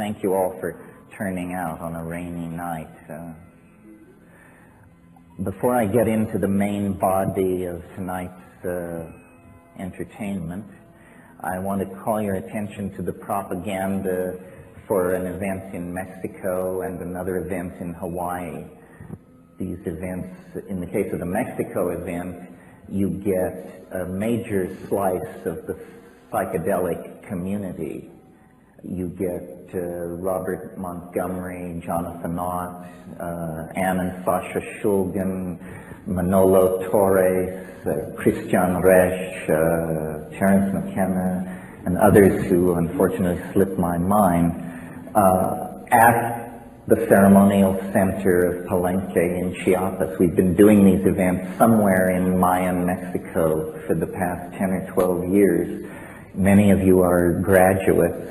thank you all for turning out on a rainy night. Before I get into the main body of tonight's entertainment, I want to call your attention to the propaganda for an event in Mexico and another event in Hawaii. These events, in the case of the Mexico event, you get a major slice of the psychedelic community. You get Robert Montgomery, Jonathan Ott, Ann and Sasha Shulgin, Manolo Torres, Christian Resch, Terence McKenna, and others who unfortunately slipped my mind, at the ceremonial center of Palenque in Chiapas. We've been doing these events somewhere in Mayan Mexico for the past 10 or 12 years. Many of you are graduates,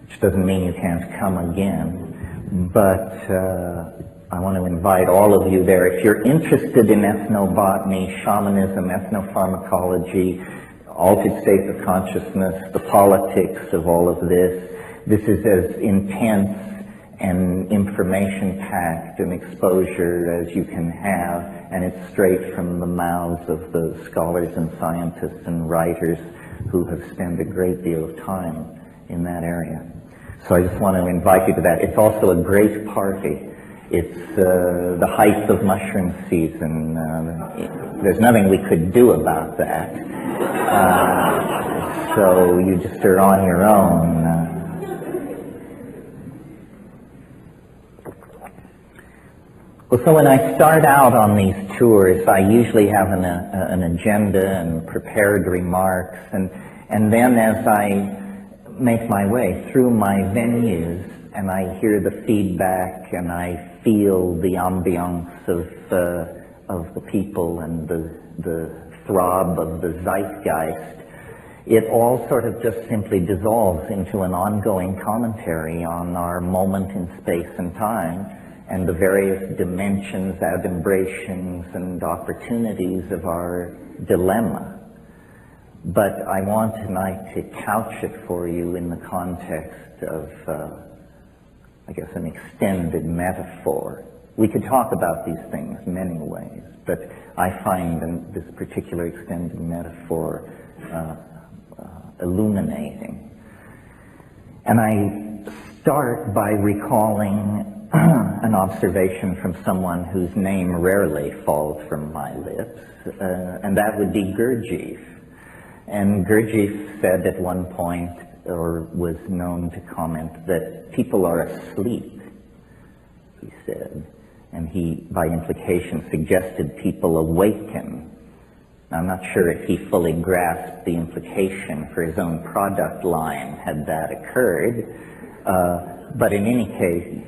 which doesn't mean you can't come again, but I want to invite all of you there. If you're interested in ethnobotany, shamanism, ethnopharmacology, altered states of consciousness, the politics of all of this, this is as intense and information-packed an exposure as you can have, and it's straight from the mouths of the scholars and scientists and writers who have spent a great deal of time in that area. So I just want to invite you to that. It's also a great party. It's the height of mushroom season. There's nothing we could do about that. So you just are on your own. Well, so when I start out on these tours, I usually have an agenda and prepared remarks, and then as I make my way through my venues and I hear the feedback and I feel the ambiance of the people and the throb of the zeitgeist, it all sort of just simply dissolves into an ongoing commentary on our moment in space and time and the various dimensions, adumbrations, and opportunities of our dilemma. But I want tonight to couch it for you in the context of, I guess, an extended metaphor. We could talk about these things many ways, but I find this particular extended metaphor illuminating. And I start by recalling an observation from someone whose name rarely falls from my lips, and that would be Gurdjieff. And Gurdjieff said at one point, or was known to comment, that people are asleep, he said. And he, by implication, suggested people awaken. I'm not sure if he fully grasped the implication for his own product line had that occurred, but in any case,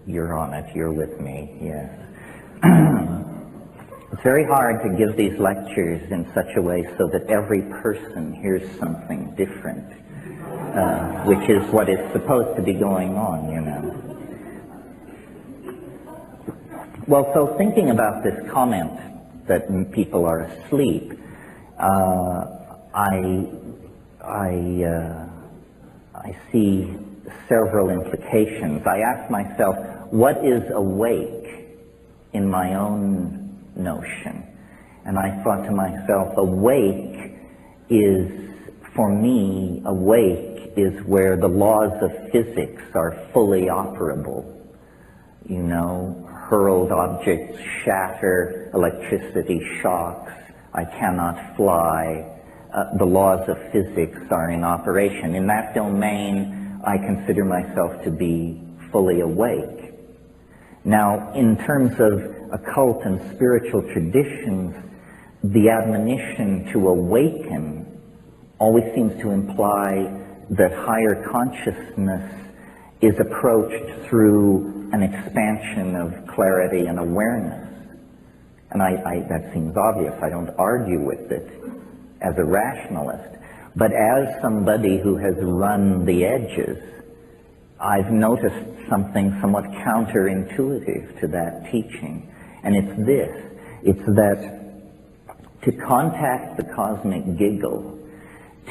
you're on it, you're with me, yes. It's very hard to give these lectures in such a way so that every person hears something different, which is what is supposed to be going on, you know. Well, so thinking about this comment that people are asleep, I see several implications. I ask myself, what is awake in my own notion? And I thought to myself, awake is, for me, awake is where the laws of physics are fully operable. You know, hurled objects shatter, electricity shocks, I cannot fly. The laws of physics are in operation. In that domain, I consider myself to be fully awake. Now, in terms of occult and spiritual traditions, the admonition to awaken always seems to imply that higher consciousness is approached through an expansion of clarity and awareness. And that seems obvious. I don't argue with it as a rationalist. But as somebody who has run the edges, I've noticed something somewhat counterintuitive to that teaching. And it's this. It's that to contact the cosmic giggle,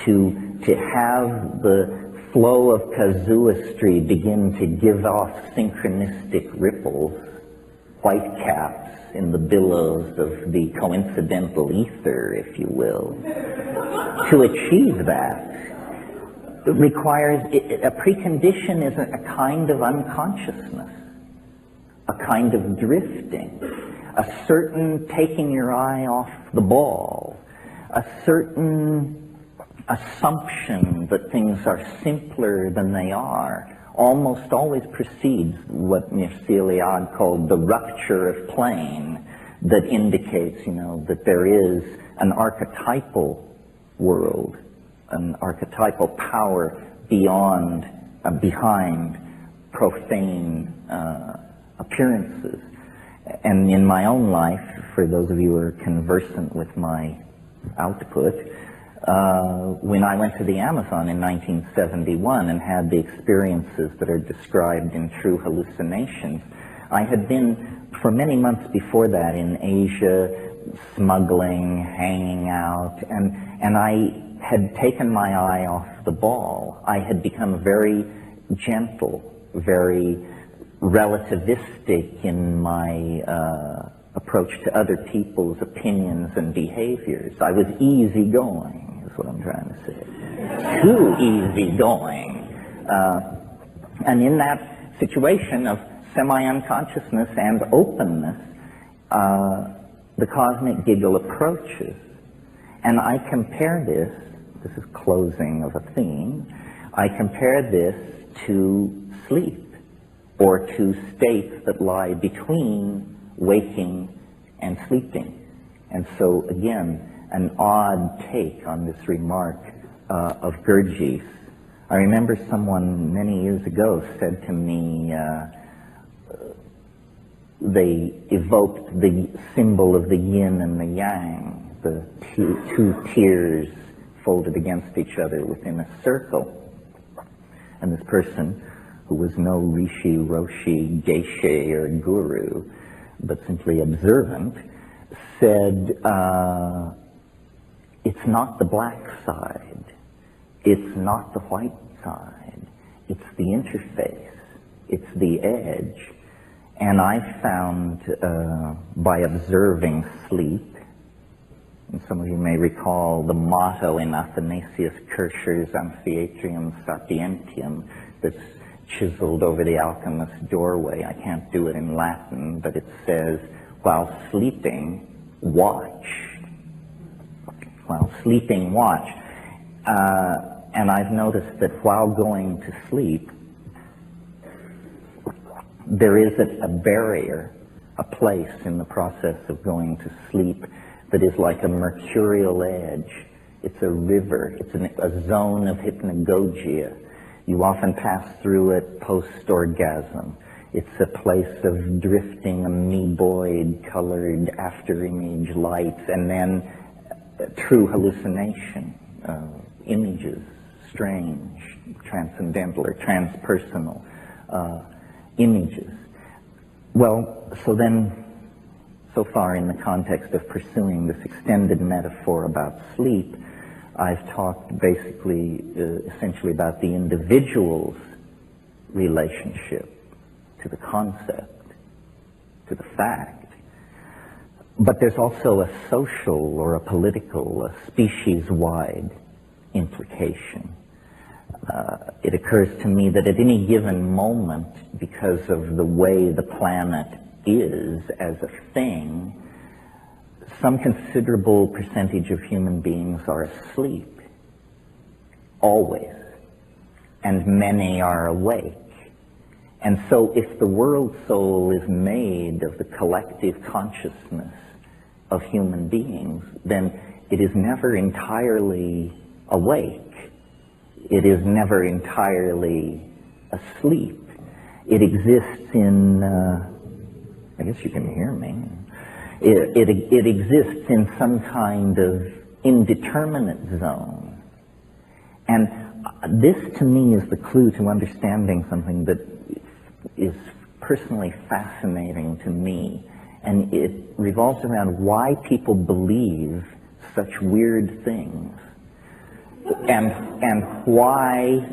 to have the flow of casuistry begin to give off synchronistic ripples, whitecaps in the billows of the coincidental ether, if you will. To achieve that, it requires, a precondition is a kind of unconsciousness, a kind of drifting, a certain taking your eye off the ball, a certain assumption that things are simpler than they are, almost always precedes what Eliade called the rupture of plane, that indicates, that there is an archetypal world, an archetypal power beyond, behind profane appearances. And in my own life, for those of you who are conversant with my output, when I went to the Amazon in 1971 and had the experiences that are described in True Hallucinations, I had been, for many months before that, in Asia, smuggling, hanging out, and I had taken my eye off the ball. I had become very gentle, very relativistic in my approach to other people's opinions and behaviors. I was easygoing, is what I'm trying to say. Too easygoing. And in that situation of semi-unconsciousness and openness, the cosmic giggle approaches. And I compare this is closing of a theme, I compare this to sleep, or to states that lie between waking and sleeping. And so, again, an odd take on this remark of Gurdjieff's. I remember someone many years ago said to me, they evoked the symbol of the yin and the yang, the two tears folded against each other within a circle. And this person, who was no rishi, roshi, geshe, or guru, but simply observant, said, it's not the black side, it's not the white side, it's the interface, it's the edge. And I found, by observing sleep, and some of you may recall the motto in Athanasius Kircher's Amphiatrium Sapientium that's chiseled over the alchemist's doorway. I can't do it in Latin, but it says, while sleeping, watch. While sleeping, watch. And I've noticed that while going to sleep, there is a barrier, a place in the process of going to sleep that is like a mercurial edge. It's a river. It's a zone of hypnagogia. You often pass through it post-orgasm. It's a place of drifting amoeboid colored after-image lights, and then true hallucination, images, strange, transcendental or transpersonal images. Well, so far in the context of pursuing this extended metaphor about sleep, I've talked basically, essentially about the individual's relationship to the concept, to the fact. But there's also a social or a political, a species-wide implication. It occurs to me that at any given moment, because of the way the planet is as a thing, some considerable percentage of human beings are asleep, always, and many are awake. And so if the world soul is made of the collective consciousness of human beings, then it is never entirely awake. It is never entirely asleep. It exists in, I guess you can hear me. It exists in some kind of indeterminate zone. And this, to me, is the clue to understanding something that is personally fascinating to me. And it revolves around why people believe such weird things. And why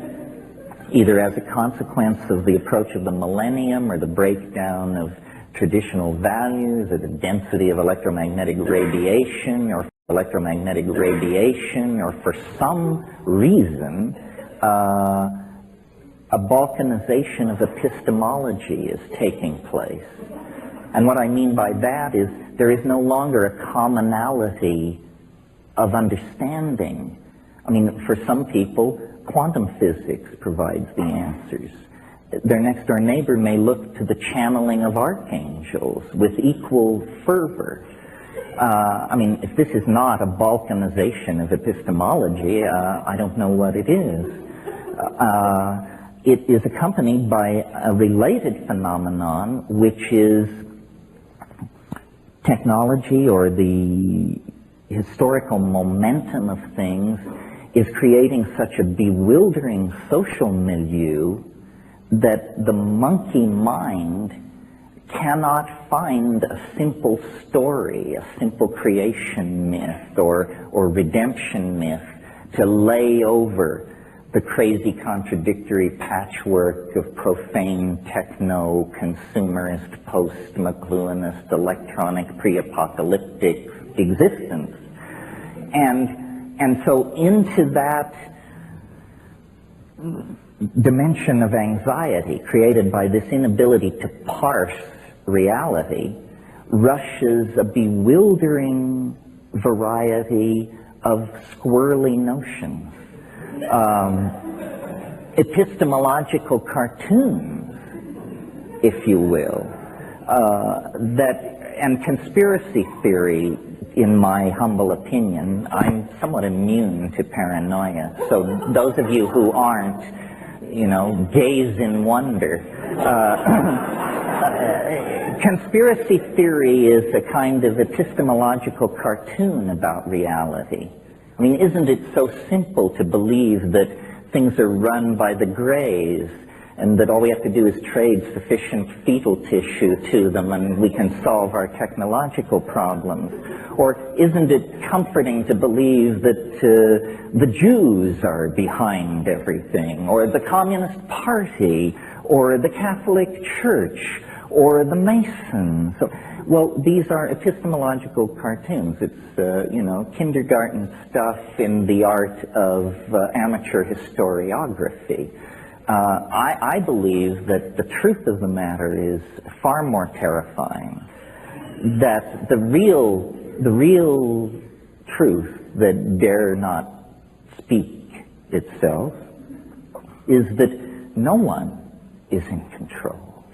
either as a consequence of the approach of the millennium or the breakdown of traditional values or the density of electromagnetic radiation or for some reason a balkanization of epistemology is taking place. And what I mean by that is there is no longer a commonality of understanding. I mean, for some people, quantum physics provides the answers. Their next-door neighbor may look to the channeling of archangels with equal fervor. I mean, if this is not a balkanization of epistemology, I don't know what it is. It is accompanied by a related phenomenon, which is technology, or the historical momentum of things, is creating such a bewildering social milieu that the monkey mind cannot find a simple story, a simple creation myth or redemption myth to lay over the crazy contradictory patchwork of profane techno-consumerist, post-McLuhanist, electronic, pre-apocalyptic existence. And so into that dimension of anxiety created by this inability to parse reality rushes a bewildering variety of squirrely notions. Epistemological cartoons, if you will, and conspiracy theory, in my humble opinion, I'm somewhat immune to paranoia. So those of you who aren't, you know, gaze in wonder. Conspiracy theory is a kind of epistemological cartoon about reality. I mean, isn't it so simple to believe that things are run by the Greys and that all we have to do is trade sufficient fetal tissue to them and we can solve our technological problems? Or isn't it comforting to believe that the Jews are behind everything, or the Communist Party, or the Catholic Church, or the Masons? Well, these are epistemological cartoons. It's, you know, kindergarten stuff in the art of amateur historiography. I believe that the truth of the matter is far more terrifying. That the real truth that dare not speak itself is that no one is in control.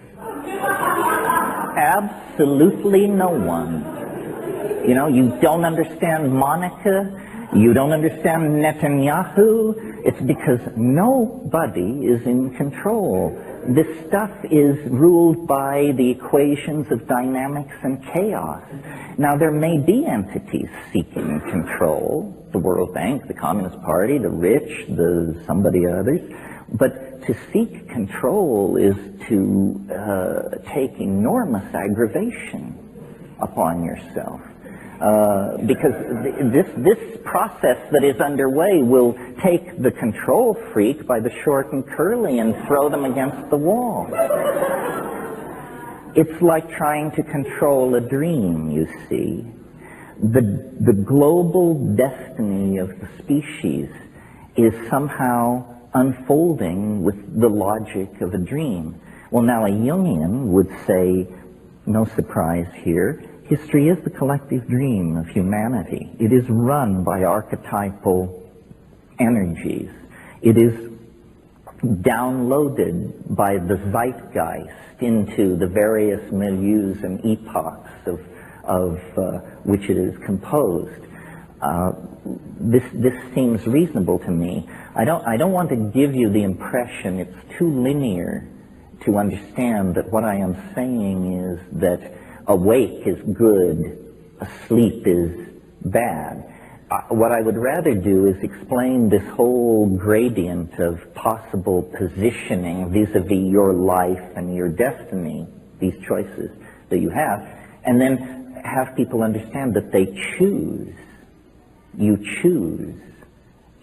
Absolutely no one. You know, you don't understand Monica, you don't understand Netanyahu, it's because nobody is in control. This stuff is ruled by the equations of dynamics and chaos. Now, there may be entities seeking control, the World Bank, the Communist Party, the rich, somebody others, but to seek control is to take enormous aggravation upon yourself. Because this process that is underway will take the control freak by the short and curly and throw them against the wall. It's like trying to control a dream, you see. The global destiny of the species is somehow unfolding with the logic of a dream. Well, now a Jungian would say, no surprise here, history is the collective dream of humanity. It is run by archetypal energies. It is downloaded by the zeitgeist into the various milieus and epochs of which it is composed. This seems reasonable to me. I don't want to give you the impression it's too linear to understand that what I am saying is that awake is good, asleep is bad. What I would rather do is explain this whole gradient of possible positioning vis-a-vis your life and your destiny, these choices that you have, and then have people understand that they choose. You choose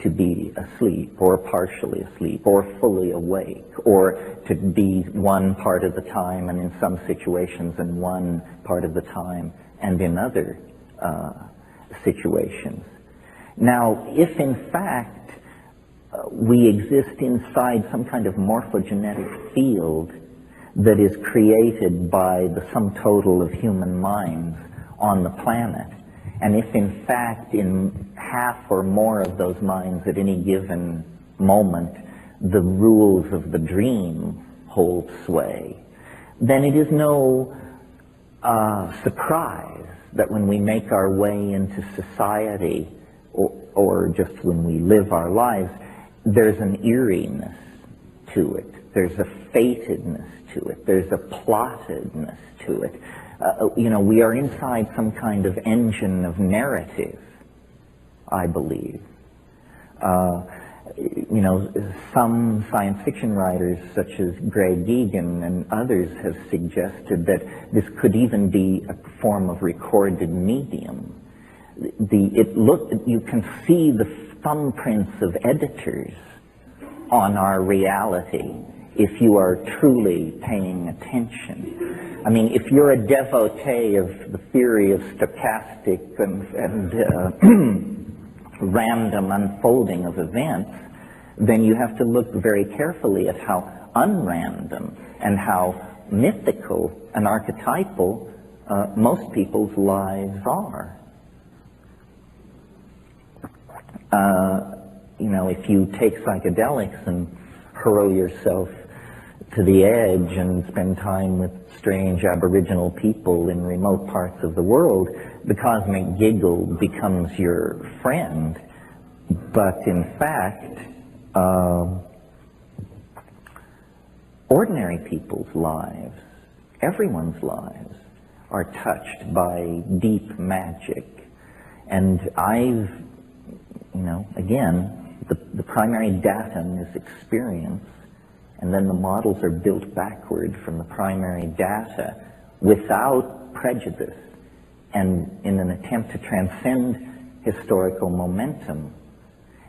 to be asleep or partially asleep or fully awake, or to be one part of the time and in some situations and one part of the time and in other situations. Now, if in fact we exist inside some kind of morphogenetic field that is created by the sum total of human minds on the planet, and if in fact in half or more of those minds at any given moment the rules of the dream hold sway, then it is no surprise that when we make our way into society, or just when we live our lives, there's an eeriness to it, there's a fatedness to it, there's a plottedness to it. We are inside some kind of engine of narrative, I believe. Some science fiction writers, such as Greg Egan and others, have suggested that this could even be a form of recorded medium. You can see the thumbprints of editors on our reality if you are truly paying attention. I mean, if you're a devotee of the theory of stochastic and random unfolding of events, then you have to look very carefully at how unrandom and how mythical and archetypal most people's lives are. If you take psychedelics and hurl yourself to the edge and spend time with strange Aboriginal people in remote parts of the world, the cosmic giggle becomes your friend. But in fact, ordinary people's lives, everyone's lives, are touched by deep magic. And again, the primary datum is experience, and then the models are built backward from the primary data without prejudice and in an attempt to transcend historical momentum.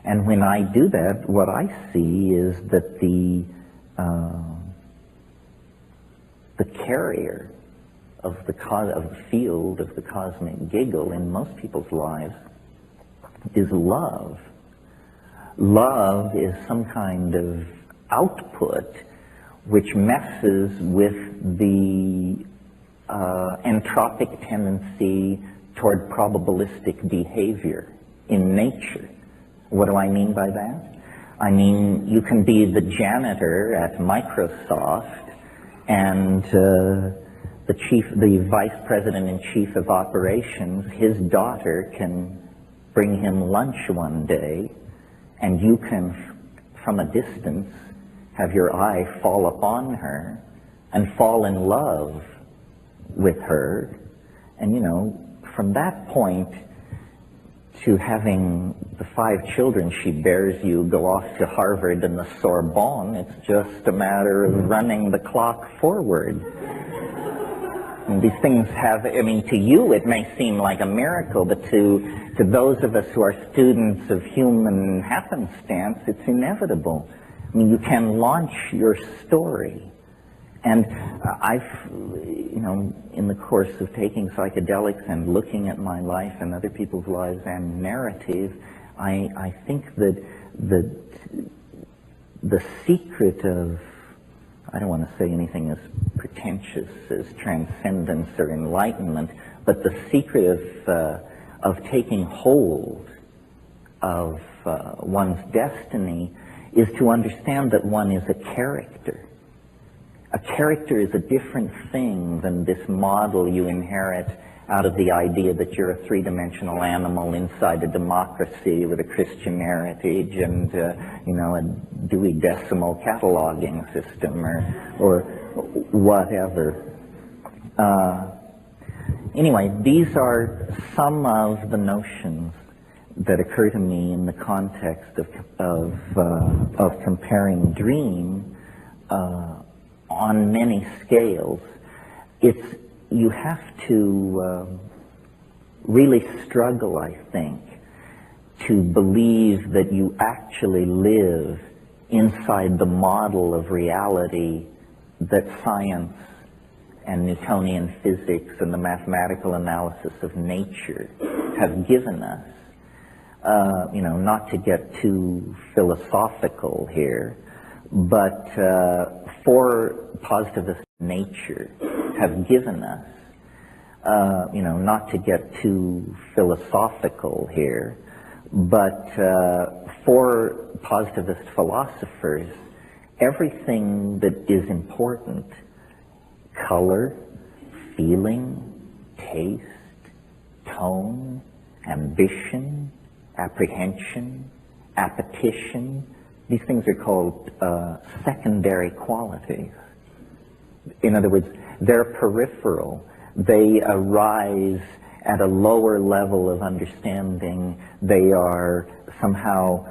And when I do that, what I see is that the carrier of the field of the cosmic giggle in most people's lives is love. Love is some kind of output which messes with the entropic tendency toward probabilistic behavior in nature. What do I mean by that? I mean, you can be the janitor at Microsoft and the vice president and chief of operations, his daughter can bring him lunch one day, and you can, from a distance, have your eye fall upon her and fall in love with her. And from that point to having the 5 children she bears you go off to Harvard and the Sorbonne, it's just a matter of running the clock forward. And these things to you it may seem like a miracle, but to those of us who are students of human happenstance, it's inevitable. I mean, you can launch your story. And I've, in the course of taking psychedelics and looking at my life and other people's lives and narrative, I think that the secret of, I don't want to say anything as pretentious as transcendence or enlightenment, but the secret of taking hold of one's destiny is to understand that one is a character. A character is a different thing than this model you inherit out of the idea that you're a three-dimensional animal inside a democracy with a Christian heritage and a Dewey Decimal cataloging system or whatever. Anyway, these are some of the notions that occur to me in the context of comparing dream on many scales. You have to really struggle, I think, to believe that you actually live inside the model of reality that science and Newtonian physics and the mathematical analysis of nature have given us. Not to get too philosophical here, but for positivist nature have given us, not to get too philosophical here, but for positivist philosophers, everything that is important, color, feeling, taste, tone, ambition, apprehension, appetition, these things are called secondary qualities. In other words, they're peripheral. They arise at a lower level of understanding. They are somehow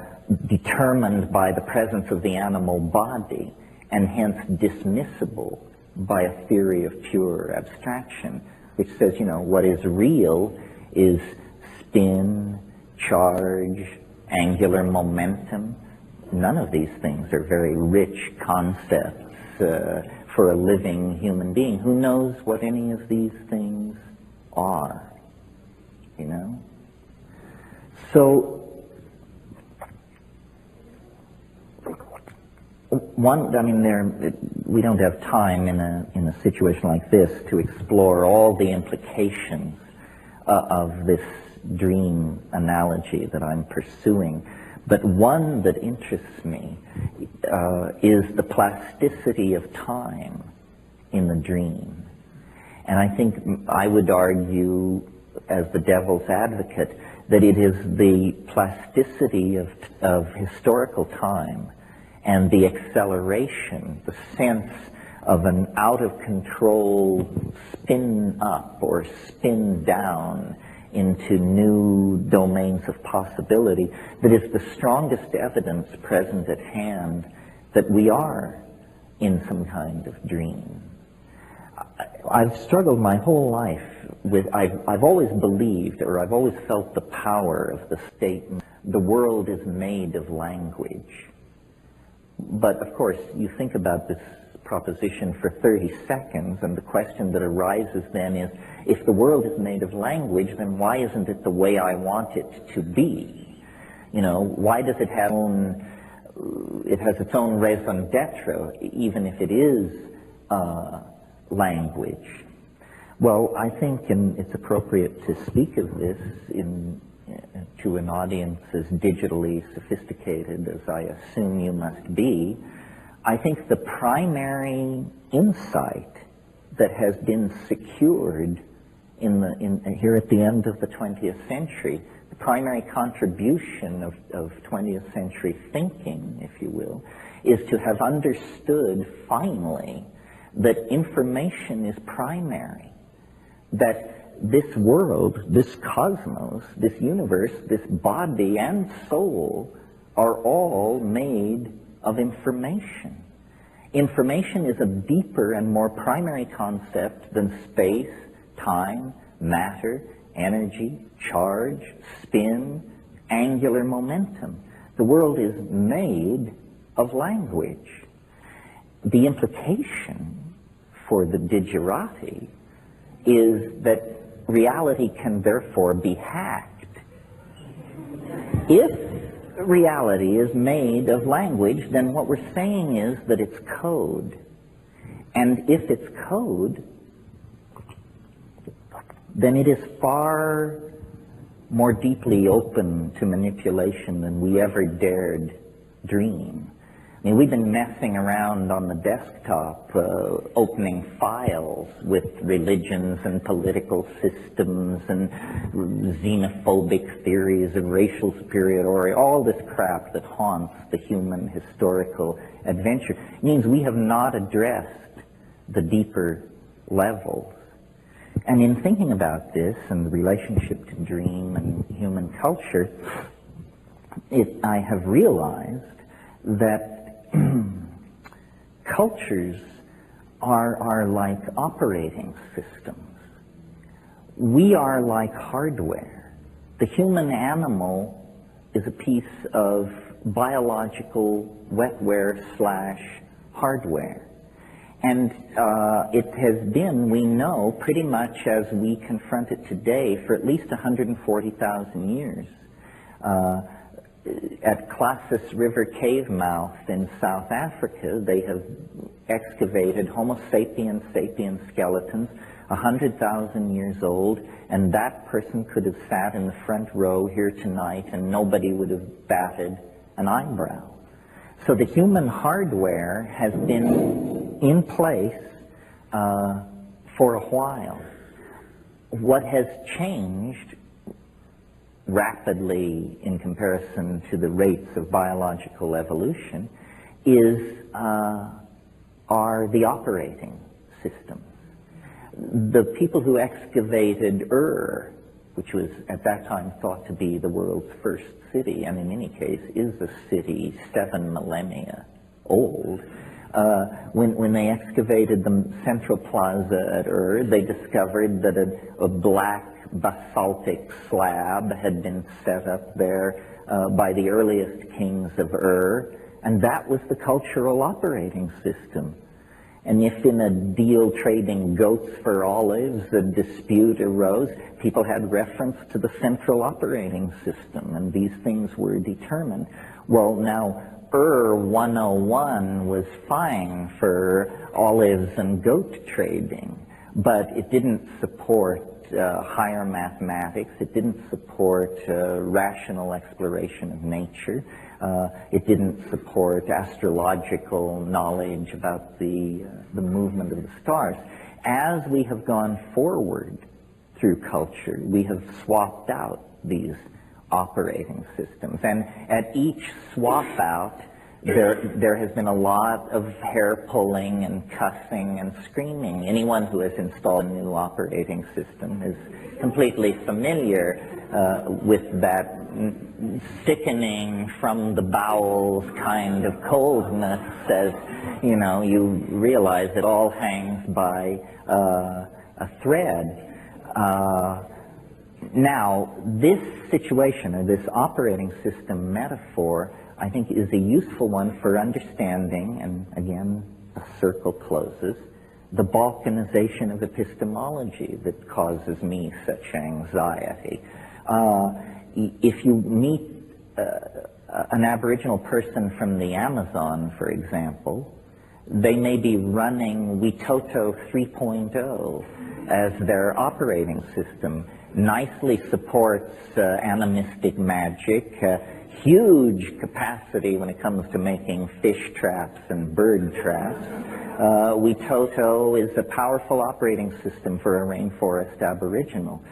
determined by the presence of the animal body and hence dismissible by a theory of pure abstraction, which says, what is real is spin, charge, angular momentum. None of these things are very rich concepts for a living human being. Who knows what any of these things are, So, we don't have time in a situation like this to explore all the implications of this dream analogy that I'm pursuing, but one that interests me is the plasticity of time in the dream. And I think I would argue, as the devil's advocate, that it is the plasticity of historical time and the acceleration, the sense of an out-of-control spin up or spin down into new domains of possibility that is the strongest evidence present at hand that we are in some kind of dream. I've struggled my whole life with, I've always believed, or I've always felt the power of the statement, the world is made of language. But of course, you think about this proposition for 30 seconds, and the question that arises then is, if the world is made of language, then why isn't it the way I want it to be? Why does it have it has its own raison d'etre, even if it is language? Well, I think it's appropriate to speak of this to an audience as digitally sophisticated as I assume you must be. I think the primary insight that has been secured here at the end of the 20th century, the primary contribution of 20th century thinking, if you will, is to have understood finally that information is primary, that this world, this cosmos, this universe, this body and soul are all made of information. Information is a deeper and more primary concept than space, time, matter, energy, charge, spin, angular momentum. The world is made of language. The implication for the digerati is that reality can therefore be hacked. If reality is made of language, then what we're saying is that it's code. And if it's code, then it is far more deeply open to manipulation than we ever dared dream. I mean, we've been messing around on the desktop, opening files with religions and political systems and xenophobic theories of racial superiority, all this crap that haunts the human historical adventure. It means we have not addressed the deeper levels. And in thinking about this and the relationship to dream and human culture, I have realized that cultures are like operating systems. We are like hardware. The human animal is a piece of biological wetware / hardware. And it has been, we know, pretty much as we confront it today for at least 140,000 years. At Klassus River cave mouth in South Africa, they have excavated Homo sapiens sapiens skeletons 100,000 years old, and that person could have sat in the front row here tonight and nobody would have batted an eyebrow. So the human hardware has been in place for a while. What has changed rapidly in comparison to the rates of biological evolution are the operating systems. The people who excavated Ur, which was at that time thought to be the world's first city, and in any case is a city 7 millennia old, when they excavated the central plaza at Ur, they discovered that a black basaltic slab had been set up there by the earliest kings of Ur, and that was the cultural operating system. And if in a deal trading goats for olives a dispute arose, people had reference to the central operating system, and these things were determined. Well, now, Ur 101 was fine for olives and goat trading, but it didn't support higher mathematics. It didn't support rational exploration of nature. It didn't support astrological knowledge about the movement of the stars. As we have gone forward through culture, we have swapped out these operating systems. And at each swap out, there has been a lot of hair pulling and cussing and screaming. Anyone who has installed a new operating system is completely familiar with that sickening from the bowels kind of coldness, as you realize it all hangs by a thread. Now, this situation, or this operating system metaphor, I think is a useful one for understanding, and again, a circle closes, the balkanization of epistemology that causes me such anxiety. If you meet an Aboriginal person from the Amazon, for example, they may be running Witoto 3.0 as their operating system. Nicely supports animistic magic, huge capacity when it comes to making fish traps and bird traps. Witoto is a powerful operating system for a rainforest aboriginal.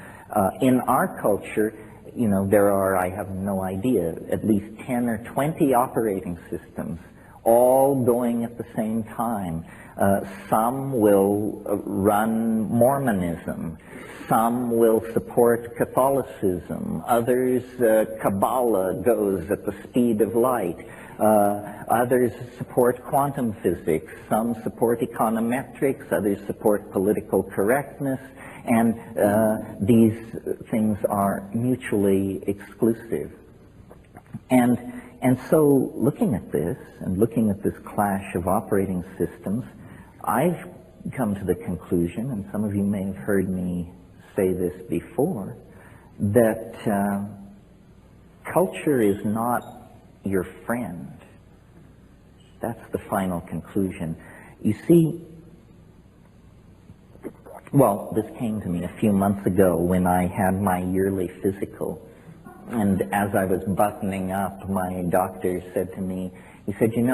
In our culture, there are, I have no idea, at least 10 or 20 operating systems, all going at the same time. Some will run Mormonism. Some will support Catholicism. Others, Kabbalah goes at the speed of light. Others support quantum physics. Some support econometrics. Others support political correctness. And these things are mutually exclusive. And so looking at this, and looking at this clash of operating systems, I've come to the conclusion, and some of you may have heard me say this before, that culture is not your friend. That's the final conclusion. You see, well, this came to me a few months ago when I had my yearly physical. And as I was buttoning up, my doctor said to me, he said, in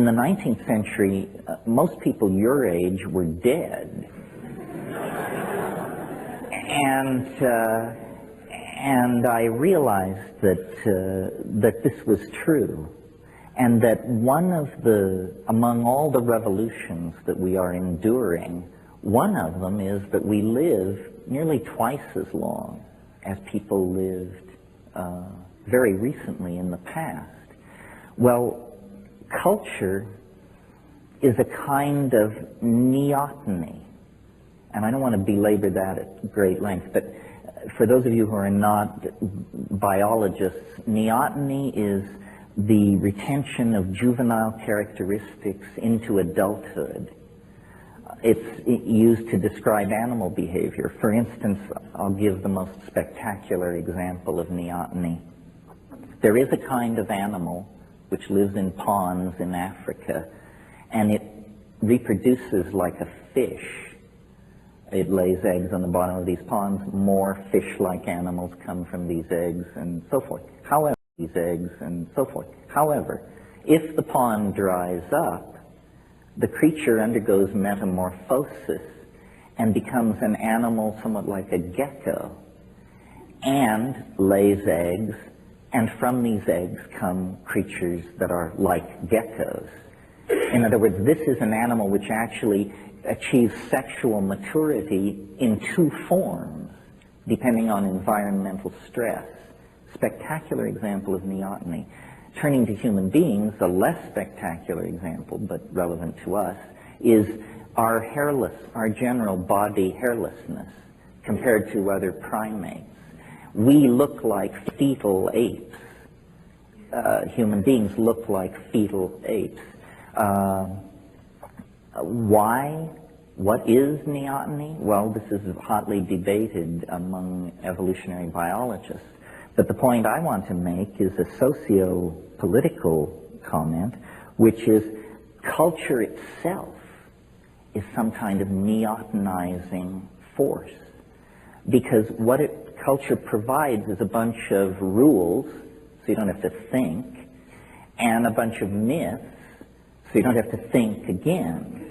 the 19th century, most people your age were dead. And I realized that this was true, and that among all the revolutions that we are enduring, one of them is that we live nearly twice as long as people lived very recently in the past. Well, culture is a kind of neoteny. And I don't want to belabor that at great length, but For those of you who are not biologists, neoteny is the retention of juvenile characteristics into adulthood. It's used to describe animal behavior. For instance, I'll give the most spectacular example of neoteny. There is a kind of animal which lives in ponds in Africa, and it reproduces like a fish. It lays eggs on the bottom of these ponds. More fish-like animals come from these eggs, and so forth. However, if the pond dries up, the creature undergoes metamorphosis and becomes an animal somewhat like a gecko, and lays eggs, and from these eggs come creatures that are like geckos. In other words, this is an animal which actually achieves sexual maturity in two forms, depending on environmental stress. Spectacular example of neoteny. Turning to human beings, a less spectacular example, but relevant to us, is our general body hairlessness compared to other primates. We look like fetal apes. Human beings look like fetal apes. Why? What is neoteny? Well, this is hotly debated among evolutionary biologists. But the point I want to make is a socio-political comment, which is culture itself is some kind of neotenizing force. Because what culture provides is a bunch of rules, so you don't have to think, and a bunch of myths, so you don't have to think again.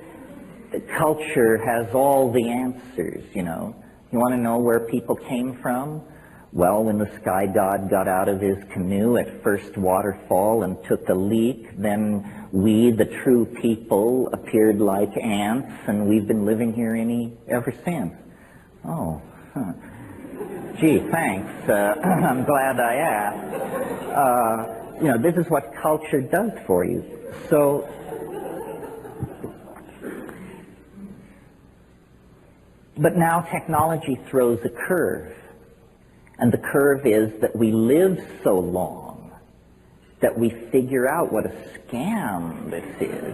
Culture has all the answers, you know. You want to know where people came from? Well, when the sky god got out of his canoe at first waterfall and took a leak, then we, the true people, appeared like ants, and we've been living here ever since. Oh, huh. Gee, thanks. I'm glad I asked. You know, this is what culture does for you. So, but now technology throws a curve. And the curve is that we live so long that we figure out what a scam this is.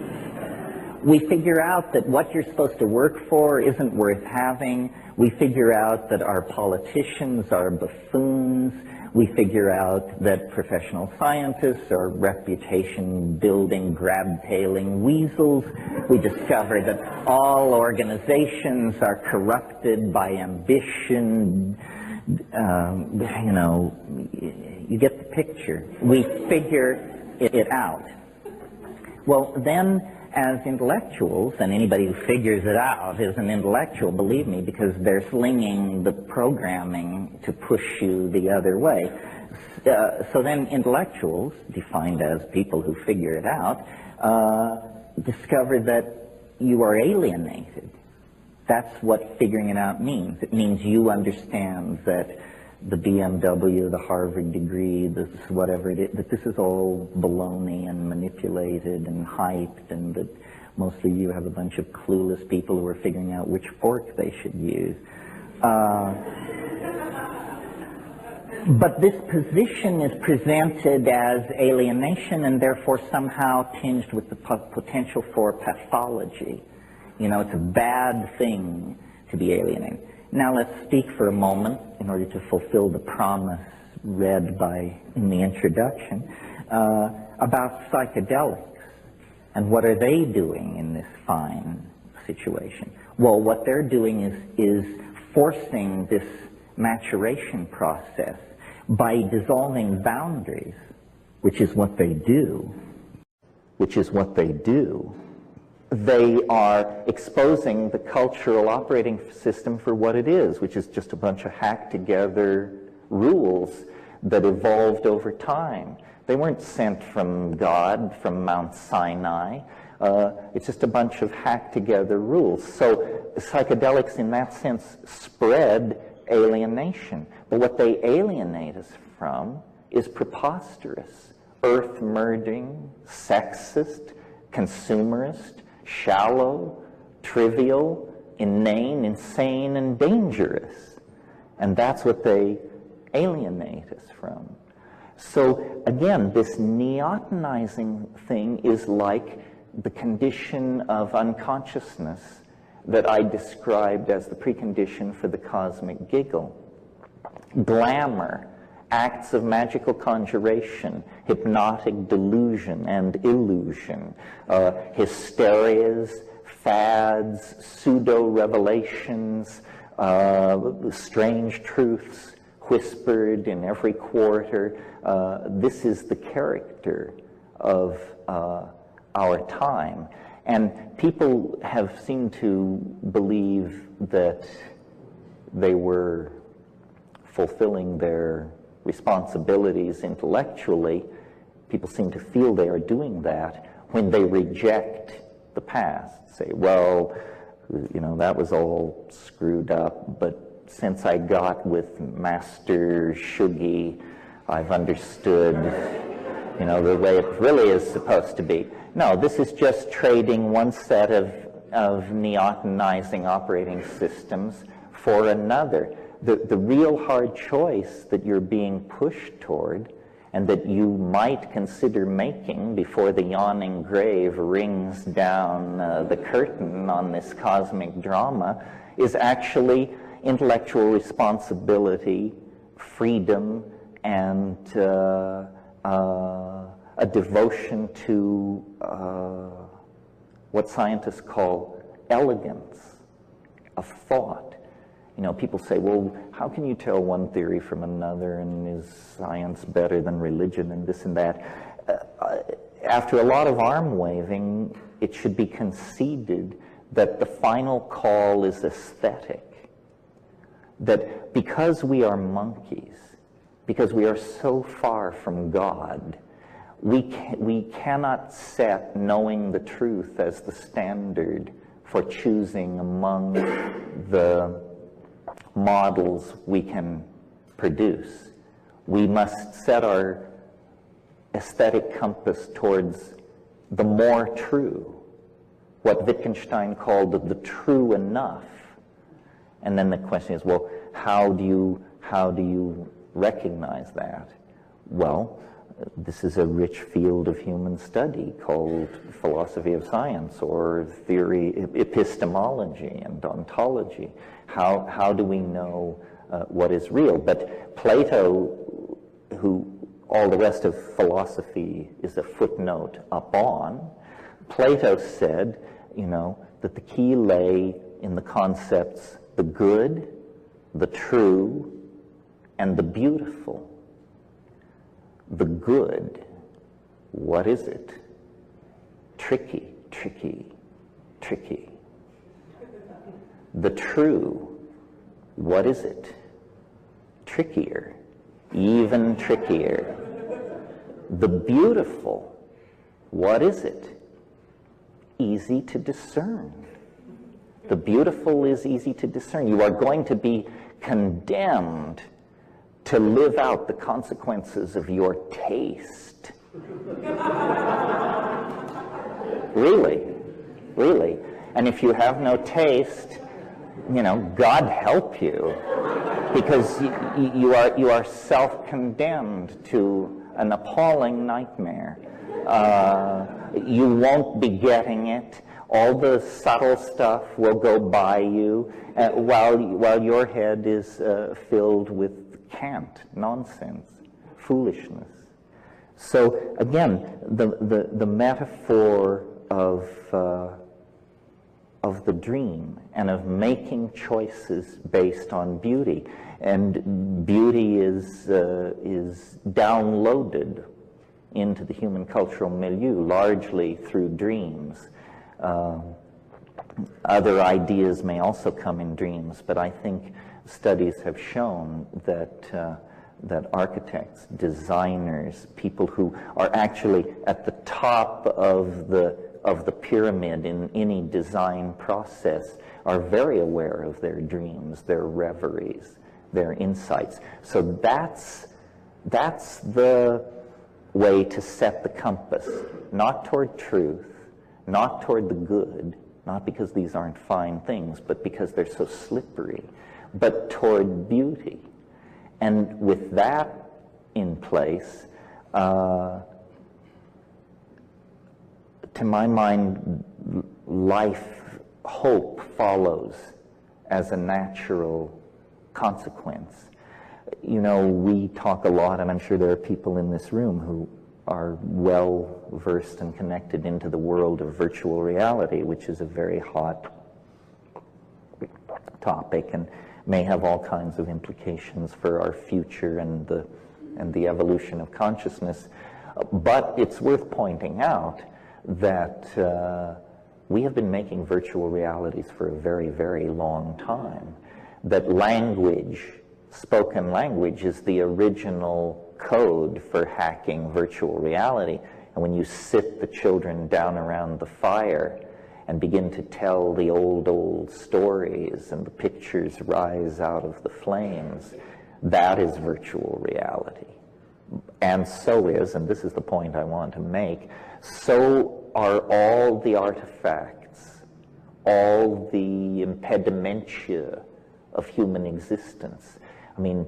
We figure out that what you're supposed to work for isn't worth having. We figure out that our politicians are buffoons. We figure out that professional scientists are reputation-building, grab-tailing weasels. We discover that all organizations are corrupted by ambition. You know, you get the picture. We figure it out. Well, then, as intellectuals, and anybody who figures it out is an intellectual, believe me, because they're slinging the programming to push you the other way. So then intellectuals, defined as people who figure it out, discover that you are alienated. That's what figuring it out means. It means you understand that the BMW, the Harvard degree, this whatever it is, that this is all baloney and manipulated and hyped, and that mostly you have a bunch of clueless people who are figuring out which fork they should use. But this position is presented as alienation and therefore somehow tinged with the potential for pathology. You know, it's a bad thing to be alienated. Now let's speak for a moment, in order to fulfill the promise read in the introduction, about psychedelics. And what are they doing in this fine situation? Well, what they're doing is forcing this maturation process by dissolving boundaries, which is what they do. They are exposing the cultural operating system for what it is, which is just a bunch of hacked together rules that evolved over time. They weren't sent from God, from Mount Sinai. It's just a bunch of hacked together rules. So psychedelics in that sense spread alienation. But what they alienate us from is preposterous, earth-merging, sexist, consumerist, shallow, trivial, inane, insane, and dangerous. And that's what they alienate us from. So again, this neotenizing thing is like the condition of unconsciousness that I described as the precondition for the cosmic giggle. Glamour, acts of magical conjuration, hypnotic delusion and illusion, hysterias, fads, pseudo-revelations, strange truths whispered in every quarter. This is the character of our time. And people have seemed to believe that they were fulfilling their responsibilities intellectually. People seem to feel they are doing that when they reject the past. Say, well, that was all screwed up, but since I got with Master Shuggie, I've understood, the way it really is supposed to be. No, this is just trading one set of neotenizing operating systems for another. The real hard choice that you're being pushed toward and that you might consider making before the yawning grave rings down the curtain on this cosmic drama is actually intellectual responsibility, freedom, and a devotion to what scientists call elegance of thought. People say, well, how can you tell one theory from another, and is science better than religion, and this and that? After a lot of arm waving, it should be conceded that the final call is aesthetic. That because we are monkeys, because we are so far from God, we cannot set knowing the truth as the standard for choosing among the models we can produce. We must set our aesthetic compass towards the more true, what Wittgenstein called the true enough. And then the question is, well, how do you recognize that? Well, this is a rich field of human study called philosophy of science or theory, epistemology and ontology. How do we know what is real? But Plato, who all the rest of philosophy is a footnote upon, Plato said, that the key lay in the concepts the good, the true, and the beautiful. The good, what is it? Tricky, tricky, tricky. The true, what is it? Trickier, even trickier. The beautiful, what is it? Easy to discern. The beautiful is easy to discern. You are going to be condemned to live out the consequences of your taste. Really, really. And if you have no taste, God help you, because you are self-condemned to an appalling nightmare. You won't be getting it. All the subtle stuff will go by you while your head is filled with cant, nonsense, foolishness. So again, the metaphor of the dream and of making choices based on beauty, and beauty is downloaded into the human cultural milieu largely through dreams. Other ideas may also come in dreams, but I think studies have shown that architects, designers, people who are actually at the top of the pyramid in any design process are very aware of their dreams, their reveries, their insights. So that's the way to set the compass, not toward truth, not toward the good, not because these aren't fine things, but because they're so slippery, but toward beauty. And with that in place, to my mind, hope follows as a natural consequence. You know, we talk a lot, and I'm sure there are people in this room who are well versed and connected into the world of virtual reality, which is a very hot topic and may have all kinds of implications for our future and the evolution of consciousness. But it's worth pointing out that we have been making virtual realities for a very, very long time. That language, spoken language, is the original code for hacking virtual reality. And when you sit the children down around the fire and begin to tell the old stories and the pictures rise out of the flames, that is virtual reality. And so is, and this is the point I want to make, so are all the artifacts, all the impedimentia of human existence. I mean,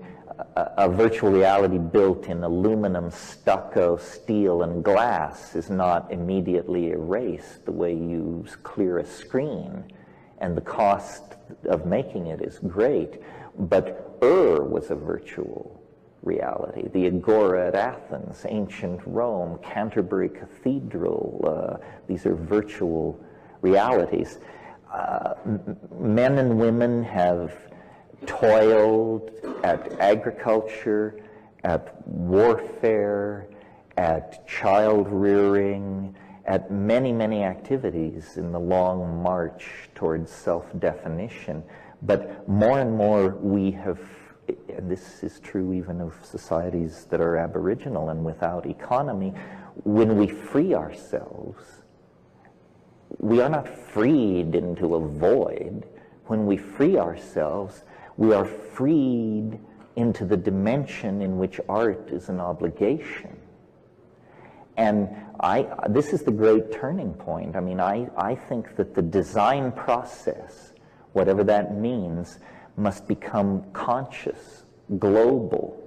a virtual reality built in aluminum, stucco, steel, and glass is not immediately erased the way you clear a screen, and the cost of making it is great. But was a virtual reality. The Agora at Athens, ancient Rome, Canterbury Cathedral, these are virtual realities. Men and women have toiled at agriculture, at warfare, at child rearing, at many, many activities in the long march towards self-definition. But more and more we have, and this is true even of societies that are aboriginal and without economy, when we free ourselves, we are not freed into a void. When we free ourselves, we are freed into the dimension in which art is an obligation. And this is the great turning point. I mean, I think that the design process, whatever that means, must become conscious, global,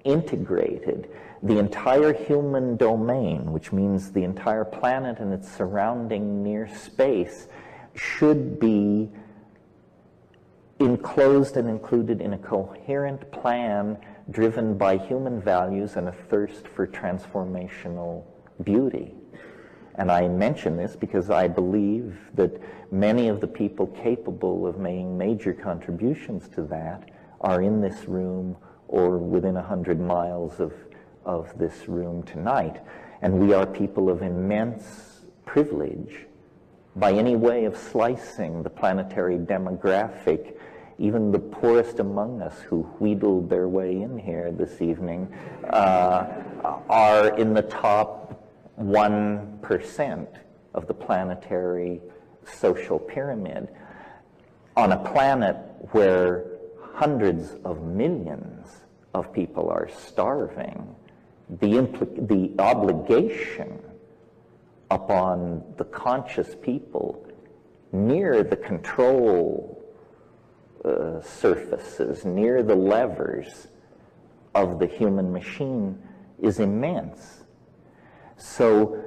integrated. The entire human domain, which means the entire planet and its surrounding near space, should be enclosed and included in a coherent plan driven by human values and a thirst for transformational beauty. And I mention this because I believe that many of the people capable of making major contributions to that are in this room or within 100 miles of this room tonight. And we are people of immense privilege by any way of slicing the planetary demographic. Even the poorest among us who wheedled their way in here this evening are in the top 1% of the planetary social pyramid on a planet where hundreds of millions of people are starving. The obligation upon the conscious people near the control surfaces, near the levers of the human machine is immense. So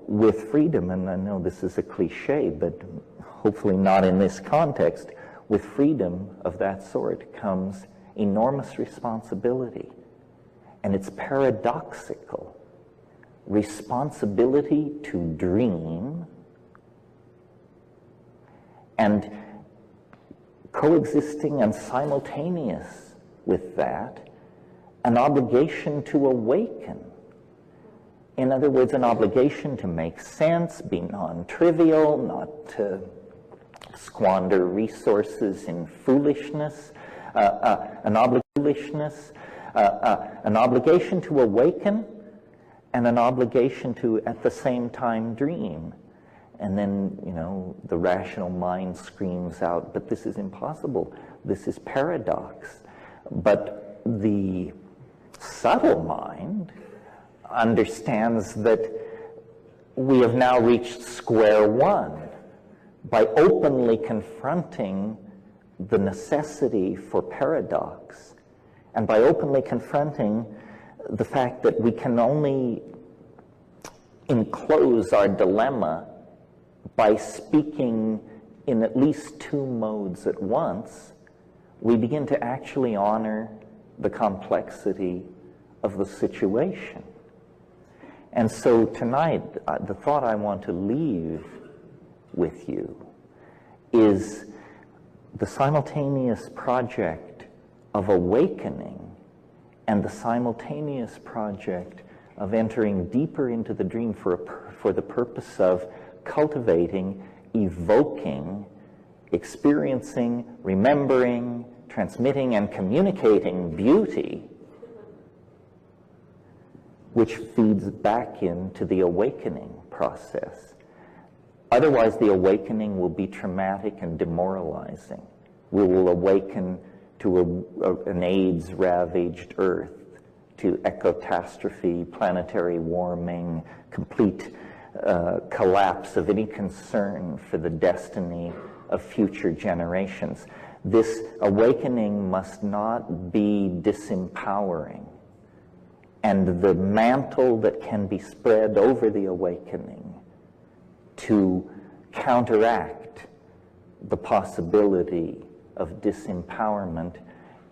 with freedom, and I know this is a cliche, but hopefully not in this context, with freedom of that sort comes enormous responsibility. And it's paradoxical. Responsibility to dream, and coexisting and simultaneous with that, an obligation to awaken. In other words, an obligation to make sense, be non-trivial, not to squander resources in foolishness, an obligation to awaken, and an obligation to, at the same time, dream. And then, you know, the rational mind screams out, but this is impossible. This is paradox. But the subtle mind understands that we have now reached square one. by openly confronting the necessity for paradox, and by openly confronting the fact that we can only enclose our dilemma by speaking in at least two modes at once, we begin to actually honor the complexity of the situation. And so tonight, the thought I want to leave with you is the simultaneous project of awakening and the simultaneous project of entering deeper into the dream for the purpose of cultivating, evoking, experiencing, remembering, transmitting, and communicating beauty, which feeds back into the awakening process. Otherwise, the awakening will be traumatic and demoralizing. We will awaken to an AIDS-ravaged Earth, to ecotastrophe, planetary warming, complete collapse of any concern for the destiny of future generations. This awakening must not be disempowering. And the mantle that can be spread over the awakening to counteract the possibility of disempowerment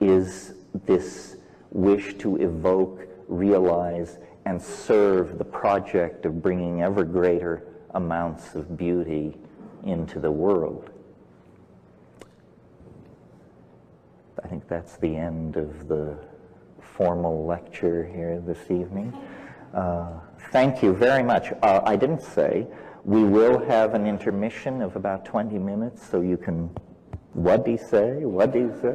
is this wish to evoke, realize, and serve the project of bringing ever greater amounts of beauty into the world. I think that's the end of the formal lecture here this evening. Thank you very much. I didn't say, we will have an intermission of about 20 minutes, so you can, what do you say, what do you say?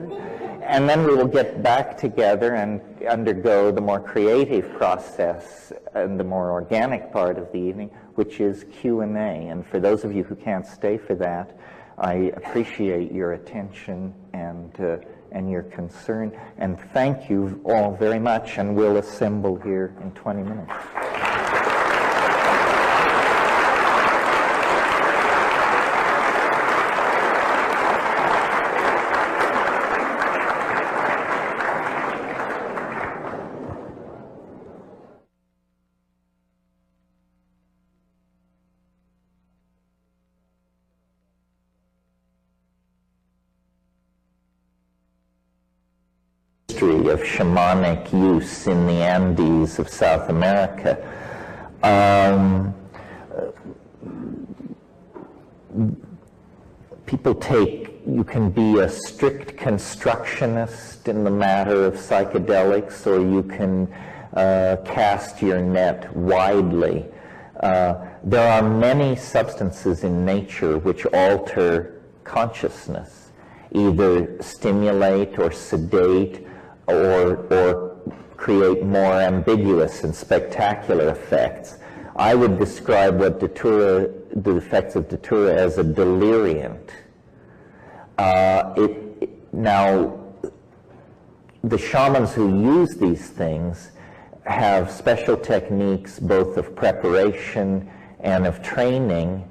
And then we will get back together and undergo the more creative process and the more organic part of the evening, which is Q&A. And for those of you who can't stay for that, I appreciate your attention and your concern. And thank you all very much, and we'll assemble here in 20 minutes. Of shamanic use in the Andes of South America. People you can be a strict constructionist in the matter of psychedelics, or you can cast your net widely. There are many substances in nature which alter consciousness, either stimulate or sedate, or create more ambiguous and spectacular effects. I would describe what the effects of datura as a deliriant. Now, the shamans who use these things have special techniques both of preparation and of training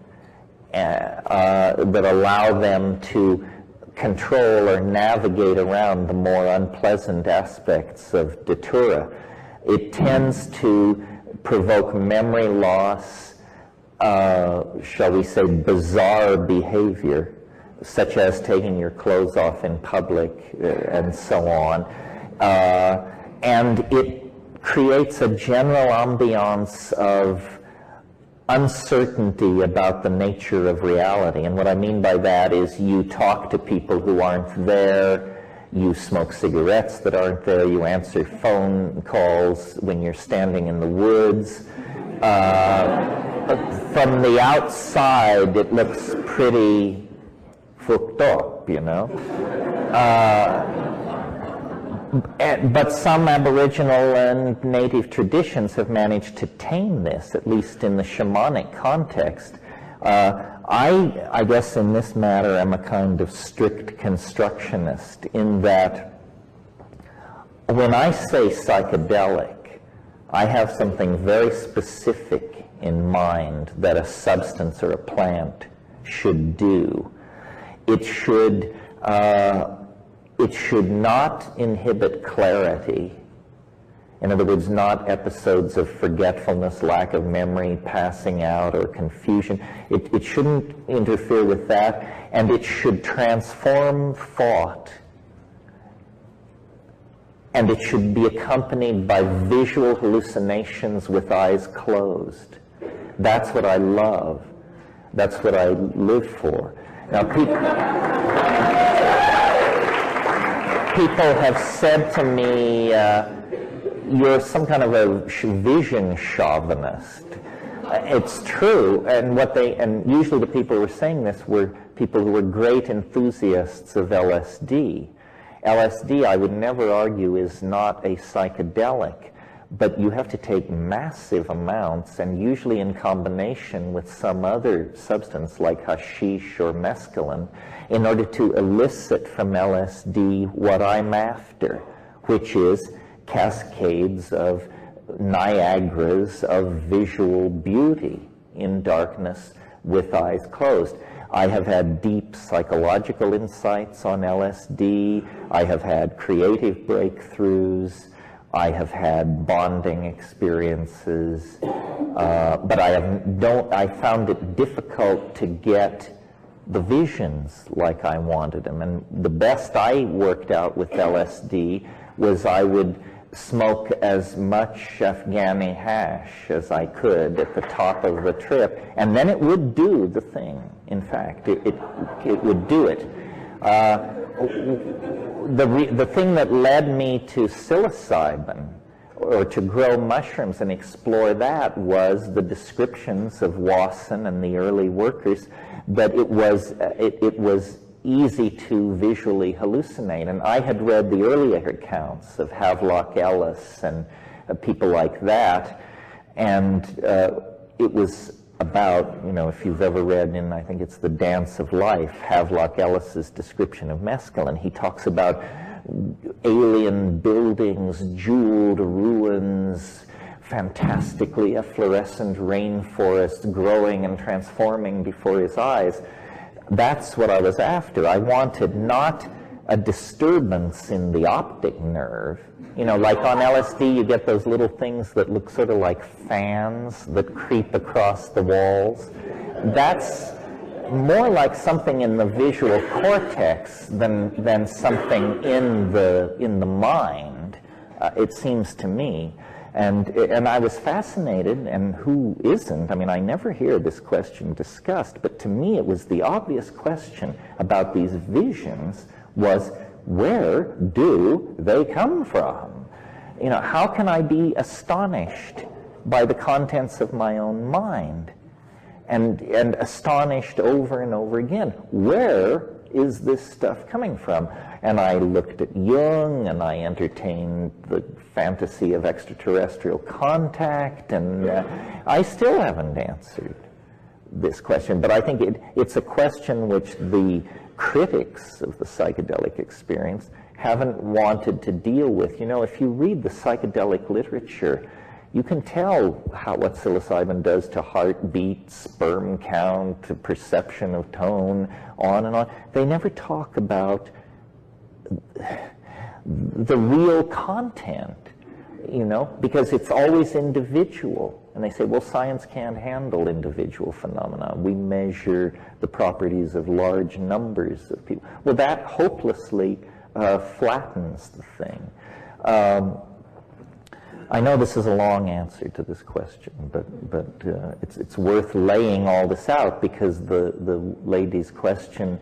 that allow them to control or navigate around the more unpleasant aspects of datura. It tends to provoke memory loss, shall we say bizarre behavior, such as taking your clothes off in public and so on. And it creates a general ambiance of uncertainty about the nature of reality. And what I mean by that is you talk to people who aren't there, you smoke cigarettes that aren't there, you answer phone calls when you're standing in the woods. From the outside, it looks pretty fucked up, you know. But some Aboriginal and native traditions have managed to tame this, at least in the shamanic context. I guess in this matter I'm a kind of strict constructionist, in that when I say psychedelic, I have something very specific in mind that a substance or a plant should do. It should not inhibit clarity. In other words, not episodes of forgetfulness, lack of memory, passing out, or confusion. It shouldn't interfere with that, and it should transform thought. And it should be accompanied by visual hallucinations with eyes closed. That's what I love. That's what I live for. Now, people have said to me, you're some kind of a vision chauvinist. It's true, and usually the people who were saying this were people who were great enthusiasts of LSD. LSD, I would never argue, is not a psychedelic, but you have to take massive amounts, and usually in combination with some other substance like hashish or mescaline, in order to elicit from LSD what I'm after, which is cascades of Niagaras of visual beauty in darkness with eyes closed. I have had deep psychological insights on LSD. I have had creative breakthroughs. I have had bonding experiences, but I found it difficult to get the visions like I wanted them. And the best I worked out with LSD was I would smoke as much Afghani hash as I could at the top of the trip, and then it would do the thing. In fact, it would do it. The thing that led me to psilocybin, or to grow mushrooms and explore that, was the descriptions of Wasson and the early workers, that it was easy to visually hallucinate. And I had read the earlier accounts of Havelock Ellis and people like that, and it was about, if you've ever read in, I think it's The Dance of Life, Havelock Ellis's description of mescaline, he talks about alien buildings, jeweled ruins, fantastically efflorescent rainforest growing and transforming before his eyes. That's what I was after. I wanted not a disturbance in the optic nerve. Like on LSD, you get those little things that look sort of like fans that creep across the walls. That's more like something in the visual cortex than something in the mind, it seems to me. And I was fascinated, and who isn't? I mean, I never hear this question discussed, but to me it was the obvious question about these visions was, where do they come from? How can I be astonished by the contents of my own mind? And astonished over and over again. Where is this stuff coming from? And I looked at Jung, and I entertained the fantasy of extraterrestrial contact, and I still haven't answered this question. But I think it's a question which the critics of the psychedelic experience haven't wanted to deal with. If you read the psychedelic literature, you can tell what psilocybin does to heartbeat, sperm count, to perception of tone, on and on. They never talk about the real content, because it's always individual. And they say, well, science can't handle individual phenomena. We measure the properties of large numbers of people. Well, that hopelessly flattens the thing. I know this is a long answer to this question, but it's worth laying all this out, because the lady's question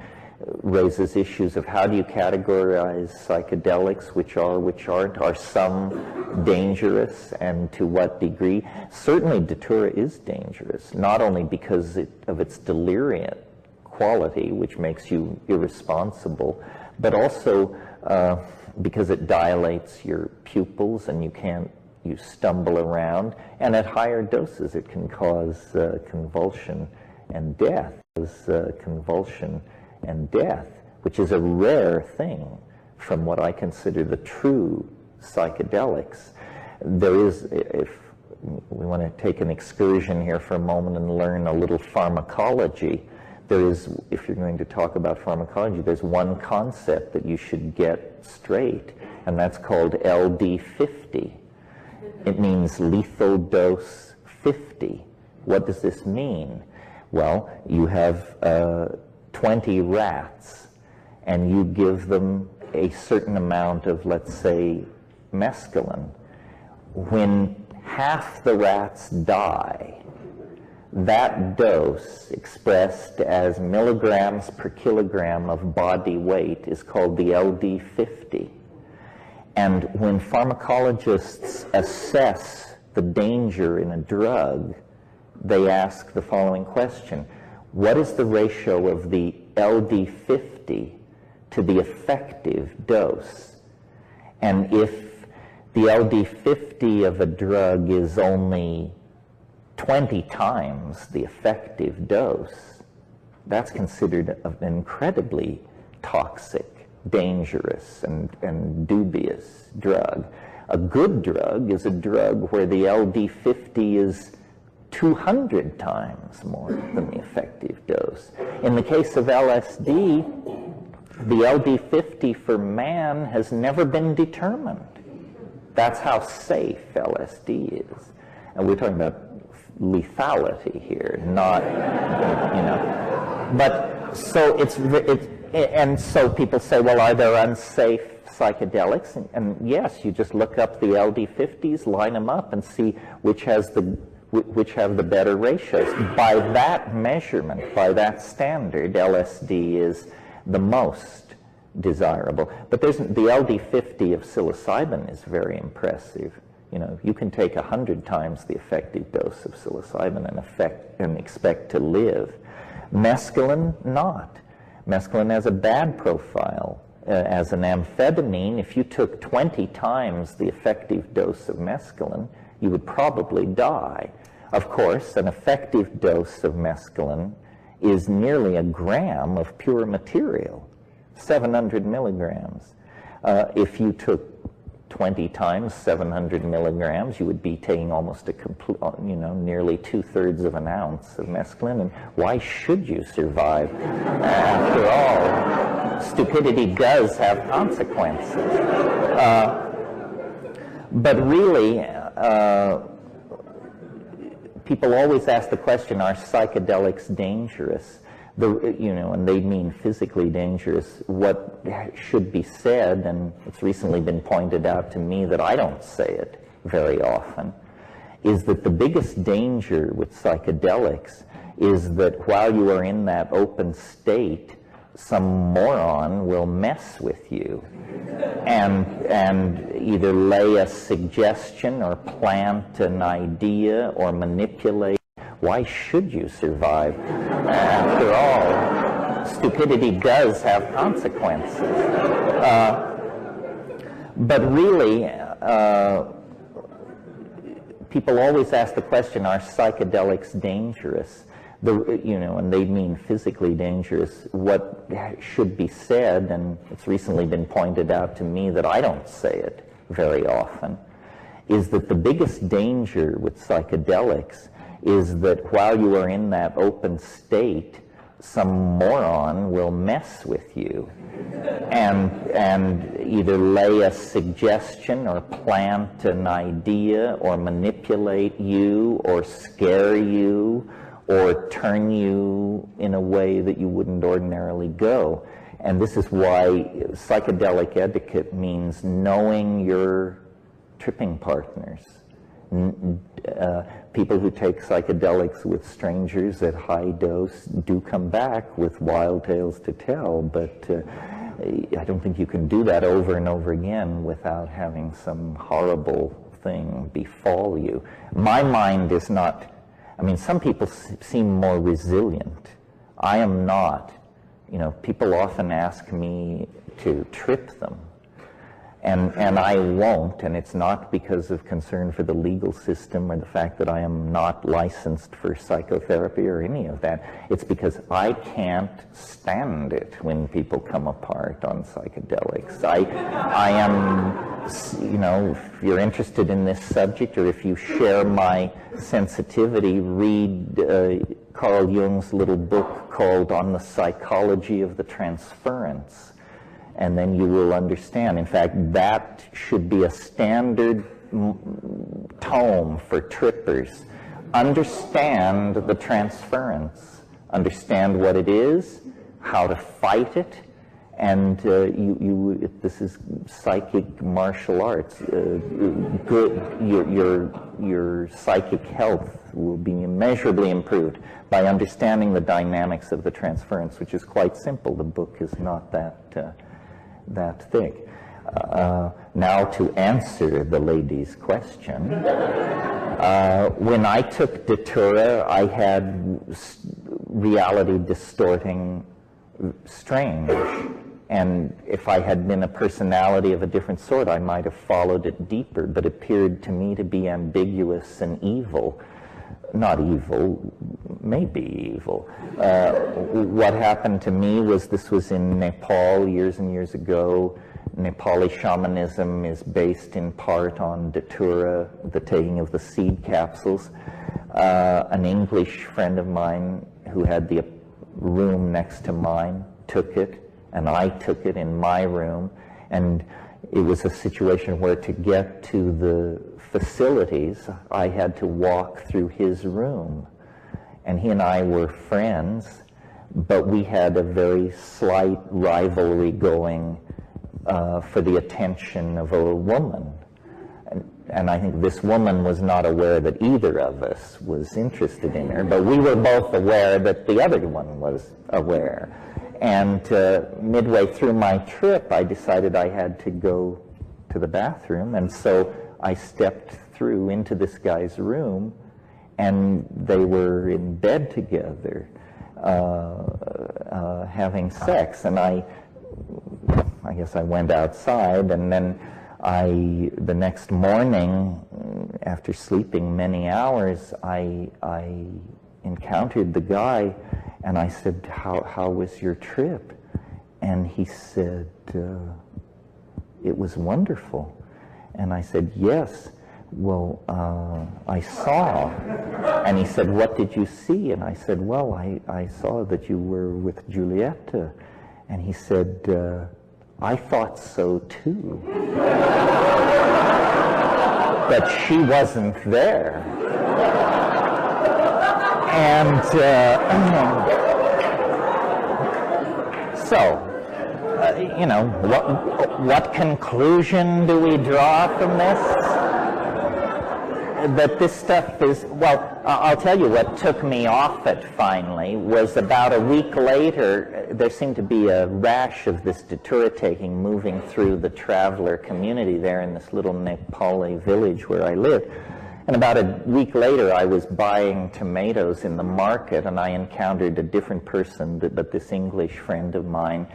raises issues of how do you categorize psychedelics, which aren't, are some dangerous, and to what degree? Certainly Datura is dangerous, not only because of its delirium quality, which makes you irresponsible, but also because it dilates your pupils and you stumble around, and at higher doses it can cause convulsion and death. Convulsion and death, which is a rare thing from what I consider the true psychedelics. There is, if we want to take an excursion here for a moment and learn a little pharmacology, there is, if you're going to talk about pharmacology, there's one concept that you should get straight, and that's called LD50. It means lethal dose 50. What does this mean? Well, you have 20 rats, and you give them a certain amount of, let's say, mescaline. When half the rats die, that dose, expressed as milligrams per kilogram of body weight, is called the LD50. And when pharmacologists assess the danger in a drug, they ask the following question: what is the ratio of the LD50 to the effective dose? And if the LD50 of a drug is only 20 times the effective dose, that's considered an incredibly toxic, dangerous, and dubious drug. A good drug is a drug where the LD50 is 200 times more than the effective dose. In the case of LSD, the LD50 for man has never been determined. That's how safe LSD is. And we're talking about lethality here, not, you know. But so and so people say, well, are there unsafe psychedelics? And yes, you just look up the LD50s, line them up, and see which have the better ratios. By that measurement, by that standard, LSD is the most desirable. But the LD50 of psilocybin is very impressive. You know, you can take 100 times the effective dose of psilocybin and expect to live. Mescaline, not. Mescaline has a bad profile. As an amphetamine, if you took 20 times the effective dose of mescaline, you would probably die. Of course, an effective dose of mescaline is nearly a gram of pure material, 700 milligrams. If you took 20 times 700 milligrams, you would be taking almost a complete, nearly 2/3 of an ounce of mescaline. And why should you survive? After all, stupidity does have consequences. But really, people always ask the question, are psychedelics dangerous? And they mean physically dangerous. What should be said, and it's recently been pointed out to me that I don't say it very often, is that the biggest danger with psychedelics is that while you are in that open state, some moron will mess with you and either lay a suggestion or plant an idea or manipulate. Why should you survive? After all, stupidity does have consequences. But really, people always ask the question, are psychedelics dangerous? And they mean physically dangerous. What should be said, and it's recently been pointed out to me that I don't say it very often, is that the biggest danger with psychedelics is that while you are in that open state, some moron will mess with you and either lay a suggestion or plant an idea or manipulate you or scare you or turn you in a way that you wouldn't ordinarily go. And this is why psychedelic etiquette means knowing your tripping partners. People who take psychedelics with strangers at high dose do come back with wild tales to tell, but I don't think you can do that over and over again without having some horrible thing befall you. My mind is not, some people seem more resilient. I am not. People often ask me to trip them. And I won't, and it's not because of concern for the legal system or the fact that I am not licensed for psychotherapy or any of that. It's because I can't stand it when people come apart on psychedelics. I am, you know, if you're interested in this subject or if you share my sensitivity, read Carl Jung's little book called On the Psychology of the Transference. And then you will understand. In fact, that should be a standard tome for trippers. Understand the transference. Understand what it is, how to fight it, and this is psychic martial arts. Your psychic health will be immeasurably improved by understanding the dynamics of the transference, which is quite simple. The book is not that thick. Now to answer the lady's question, when I took Datura, I had reality distorting strange, and if I had been a personality of a different sort, I might have followed it deeper, but it appeared to me to be ambiguous and evil. Not evil, maybe evil. What happened to me was, this was in Nepal years and years ago. Nepali shamanism is based in part on Datura, the taking of the seed capsules. An English friend of mine who had the room next to mine took it, and I took it in my room, and it was a situation where to get to the facilities, I had to walk through his room. And he and I were friends, but we had a very slight rivalry going for the attention of a woman. And I think this woman was not aware that either of us was interested in her, but we were both aware that the other one was aware. And midway through my trip, I decided I had to go to the bathroom, and so I stepped through into this guy's room, and they were in bed together, having sex. And I guess I went outside, and then the next morning, after sleeping many hours, I encountered the guy, and I said, how was your trip? And he said, it was wonderful. And I said, yes. Well, I saw. And he said, what did you see? And I said, well, I saw that you were with Julieta. And he said, I thought so too. But she wasn't there. And so, you know, what conclusion do we draw from this? That this stuff is, well, I'll tell you what took me off it finally was about a week later, there seemed to be a rash of this Datura taking moving through the traveler community there in this little Nepali village where I lived. And about a week later, I was buying tomatoes in the market, and I encountered a different person, but this English friend of mine.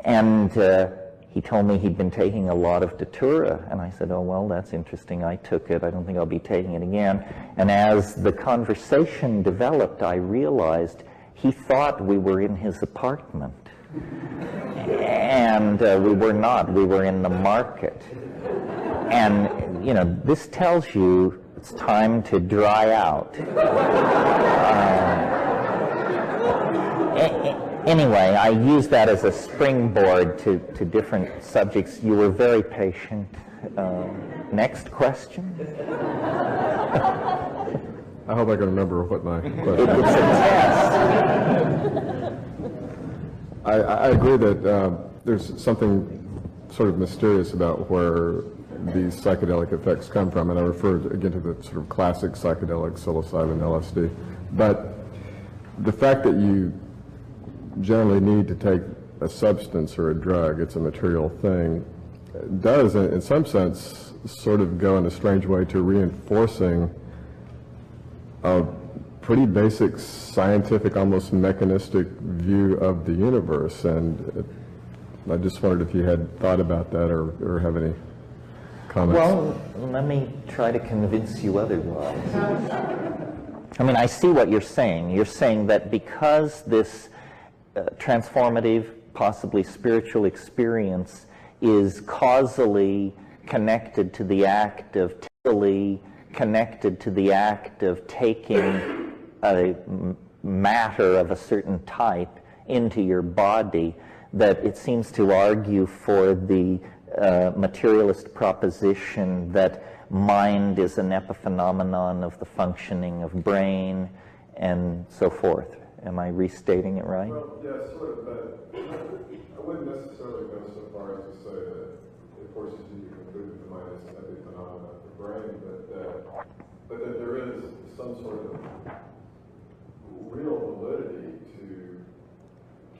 And he told me he'd been taking a lot of Datura, and I said, oh, well, that's interesting. I took it. I don't think I'll be taking it again. And as the conversation developed, I realized he thought we were in his apartment. And we were not. We were in the market. And, you know, this tells you it's time to dry out. Anyway, I use that as a springboard to different subjects. You were very patient. Next question? I hope I can remember what my question It's is. a test. I agree that there's something sort of mysterious about where these psychedelic effects come from, and I refer again to the sort of classic psychedelics, psilocybin, LSD. But the fact that you generally need to take a substance or a drug, it's a material thing, does, in some sense, sort of go in a strange way to reinforcing a pretty basic scientific, almost mechanistic view of the universe. And I just wondered if you had thought about that or have any comments. Well, let me try to convince you otherwise. I mean, I see what you're saying. You're saying that because this transformative, possibly spiritual experience is causally connected to the act of taking a matter of a certain type into your body, that it seems to argue for the materialist proposition that mind is an epiphenomenon of the functioning of brain and so forth. Am I restating it right? Well, yeah, sort of, but I wouldn't necessarily go so far as to say that it forces you to conclude that the mind is an epiphenomenon of the brain, but that there is some sort of real validity to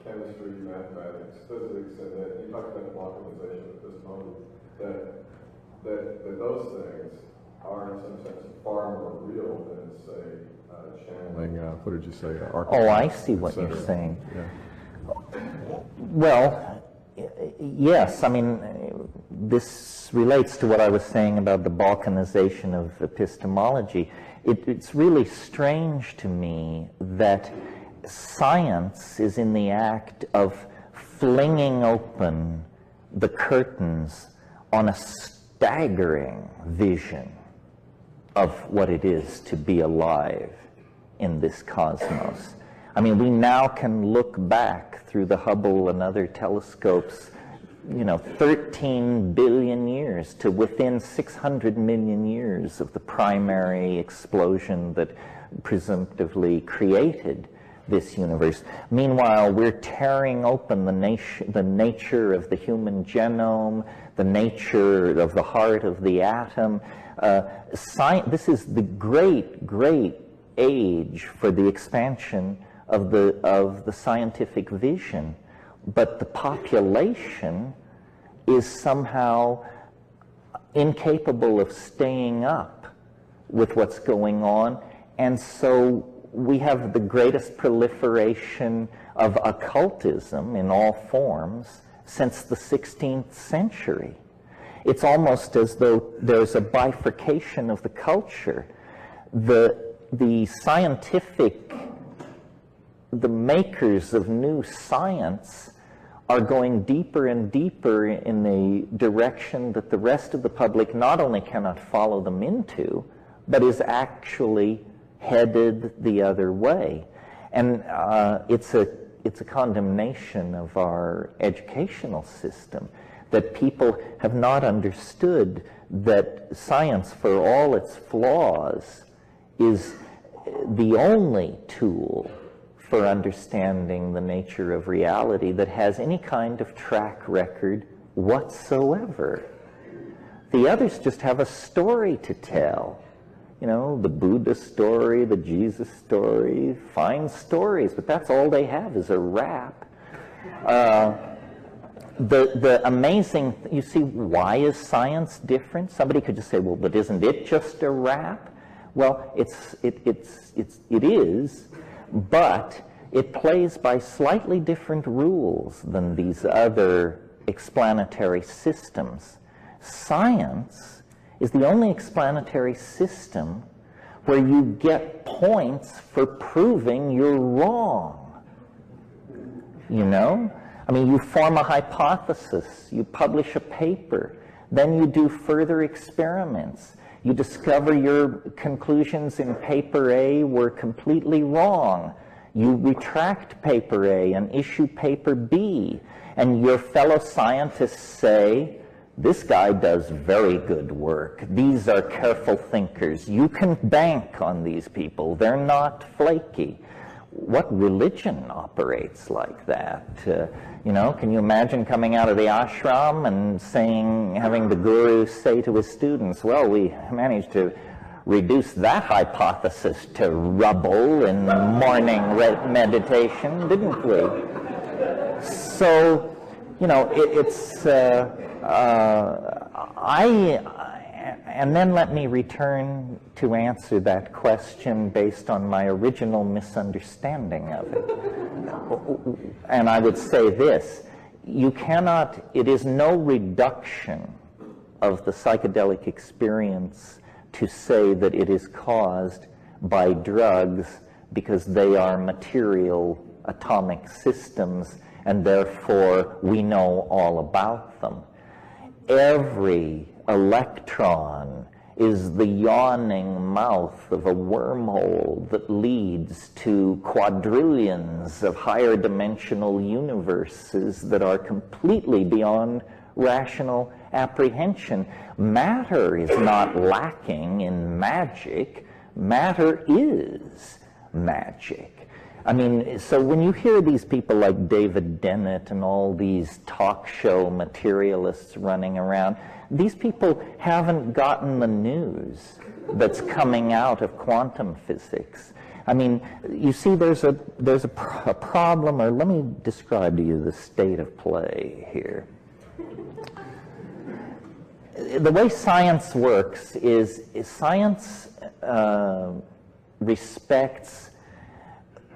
chemistry, mathematics, physics, and that you talked about localization at this moment, that those things are in some sense far more real than, say, channeling, what did you say? Oh, I see what you're saying. Yeah. Well, yes, I mean, this relates to what I was saying about the balkanization of epistemology. It's really strange to me that science is in the act of flinging open the curtains on a staggering vision of what it is to be alive in this cosmos. I mean, we now can look back through the Hubble and other telescopes, 13 billion years to within 600 million years of the primary explosion that presumptively created this universe. Meanwhile, we're tearing open the nature of the human genome, the nature of the heart of the atom. This is the great age for the expansion of the scientific vision, but the population is somehow incapable of staying up with what's going on, and so we have the greatest proliferation of occultism in all forms since the 16th century. It's almost as though there's a bifurcation of the culture. The scientific, the makers of new science are going deeper and deeper in the direction that the rest of the public not only cannot follow them into, but is actually headed the other way. And it's a condemnation of our educational system, that people have not understood that science, for all its flaws, is the only tool for understanding the nature of reality that has any kind of track record whatsoever. The others just have a story to tell. The Buddha story, the Jesus story, fine stories, but that's all they have is a rap. The amazing, you see, why is science different? Somebody could just say, well, but isn't it just a rap? Well, it is, but it plays by slightly different rules than these other explanatory systems. Science is the only explanatory system where you get points for proving you're wrong. I mean, you form a hypothesis, you publish a paper, then you do further experiments. You discover your conclusions in paper A were completely wrong. You retract paper A and issue paper B, and your fellow scientists say, this guy does very good work. These are careful thinkers. You can bank on these people. They're not flaky. What religion operates like that? Can you imagine coming out of the ashram and having the guru say to his students, well, we managed to reduce that hypothesis to rubble in morning meditation, didn't we? So, and then let me return to answer that question based on my original misunderstanding of it. And I would say this, it is no reduction of the psychedelic experience to say that it is caused by drugs because they are material atomic systems and therefore we know all about them. Every electron is the yawning mouth of a wormhole that leads to quadrillions of higher dimensional universes that are completely beyond rational apprehension. Matter is not lacking in magic. Matter is magic. I mean, so when you hear these people like David Dennett and all these talk show materialists running around, these people haven't gotten the news that's coming out of quantum physics. I mean, you see, there's a problem, or let me describe to you the state of play here. The way science works is science respects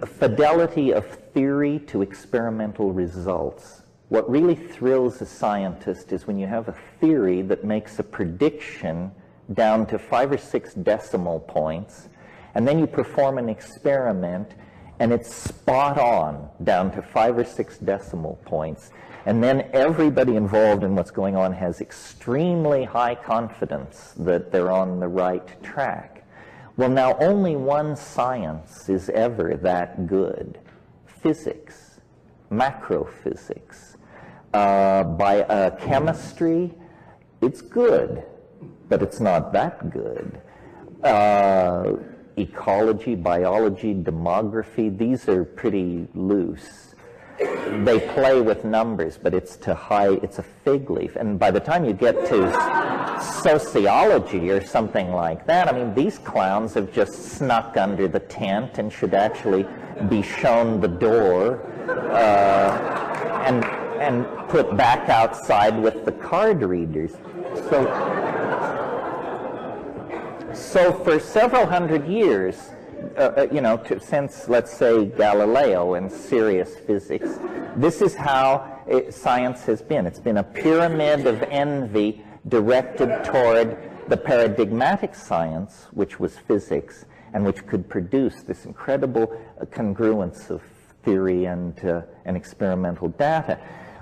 fidelity of theory to experimental results. What really thrills a scientist is when you have a theory that makes a prediction down to 5 or 6 decimal points, and then you perform an experiment and it's spot on down to 5 or 6 decimal points. And then everybody involved in what's going on has extremely high confidence that they're on the right track. Well, now only one science is ever that good: physics, macrophysics. Chemistry, it's good, but it's not that good. Ecology, biology, demography, these are pretty loose. They play with numbers, but it's a fig leaf. And by the time you get to sociology or something like that, I mean, these clowns have just snuck under the tent and should actually be shown the door and put back outside with the card readers. So for several hundred years, since, let's say, Galileo and serious physics, this is how science has been. It's been a pyramid of envy directed toward the paradigmatic science, which was physics, and which could produce this incredible congruence of theory and experimental data.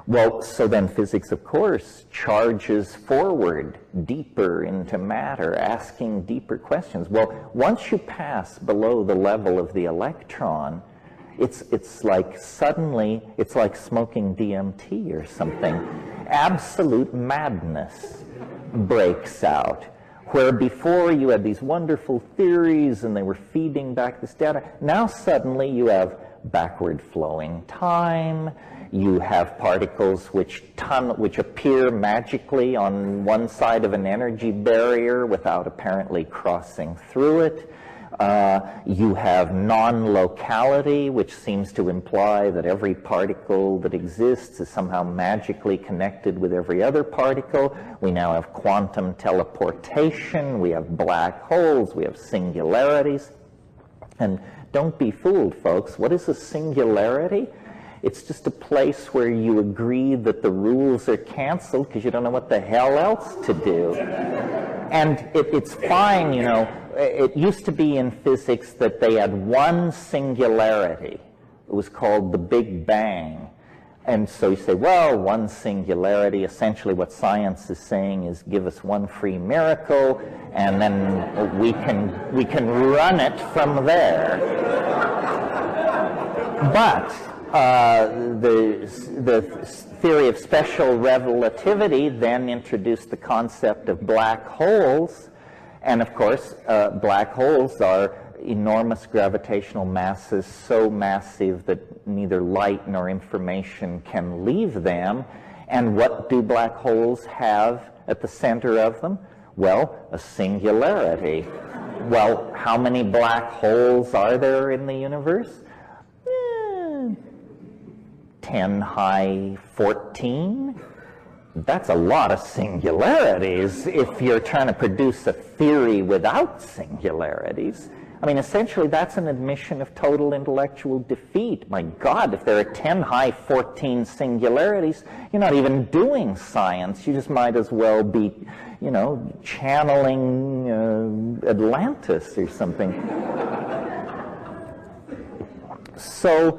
Well, so then physics, of course, charges forward deeper into matter, asking deeper questions. Well, once you pass below the level of the electron, it's like suddenly, it's like smoking DMT or something. Absolute madness breaks out, where before you had these wonderful theories and they were feeding back this data. Now suddenly you have backward flowing time. You have particles which appear magically on one side of an energy barrier without apparently crossing through it. You have non-locality, which seems to imply that every particle that exists is somehow magically connected with every other particle. We now have quantum teleportation. We have black holes. We have singularities. And don't be fooled, folks. What is a singularity? It's just a place where you agree that the rules are canceled because you don't know what the hell else to do. And it's fine, you know. It used to be in physics that they had one singularity. It was called the Big Bang. And so you say, well, one singularity, essentially what science is saying is give us one free miracle, and then we can run it from there. But the theory of special relativity then introduced the concept of black holes. And of course, black holes are enormous gravitational masses, so massive that neither light nor information can leave them. And what do black holes have at the center of them? Well, a singularity. Well, how many black holes are there in the universe? 10 high 14. That's a lot of singularities if you're trying to produce a theory without singularities. I mean, essentially, that's an admission of total intellectual defeat. My God, if there are 10 high 14 singularities, you're not even doing science. You just might as well be, you know, channeling Atlantis or something. So,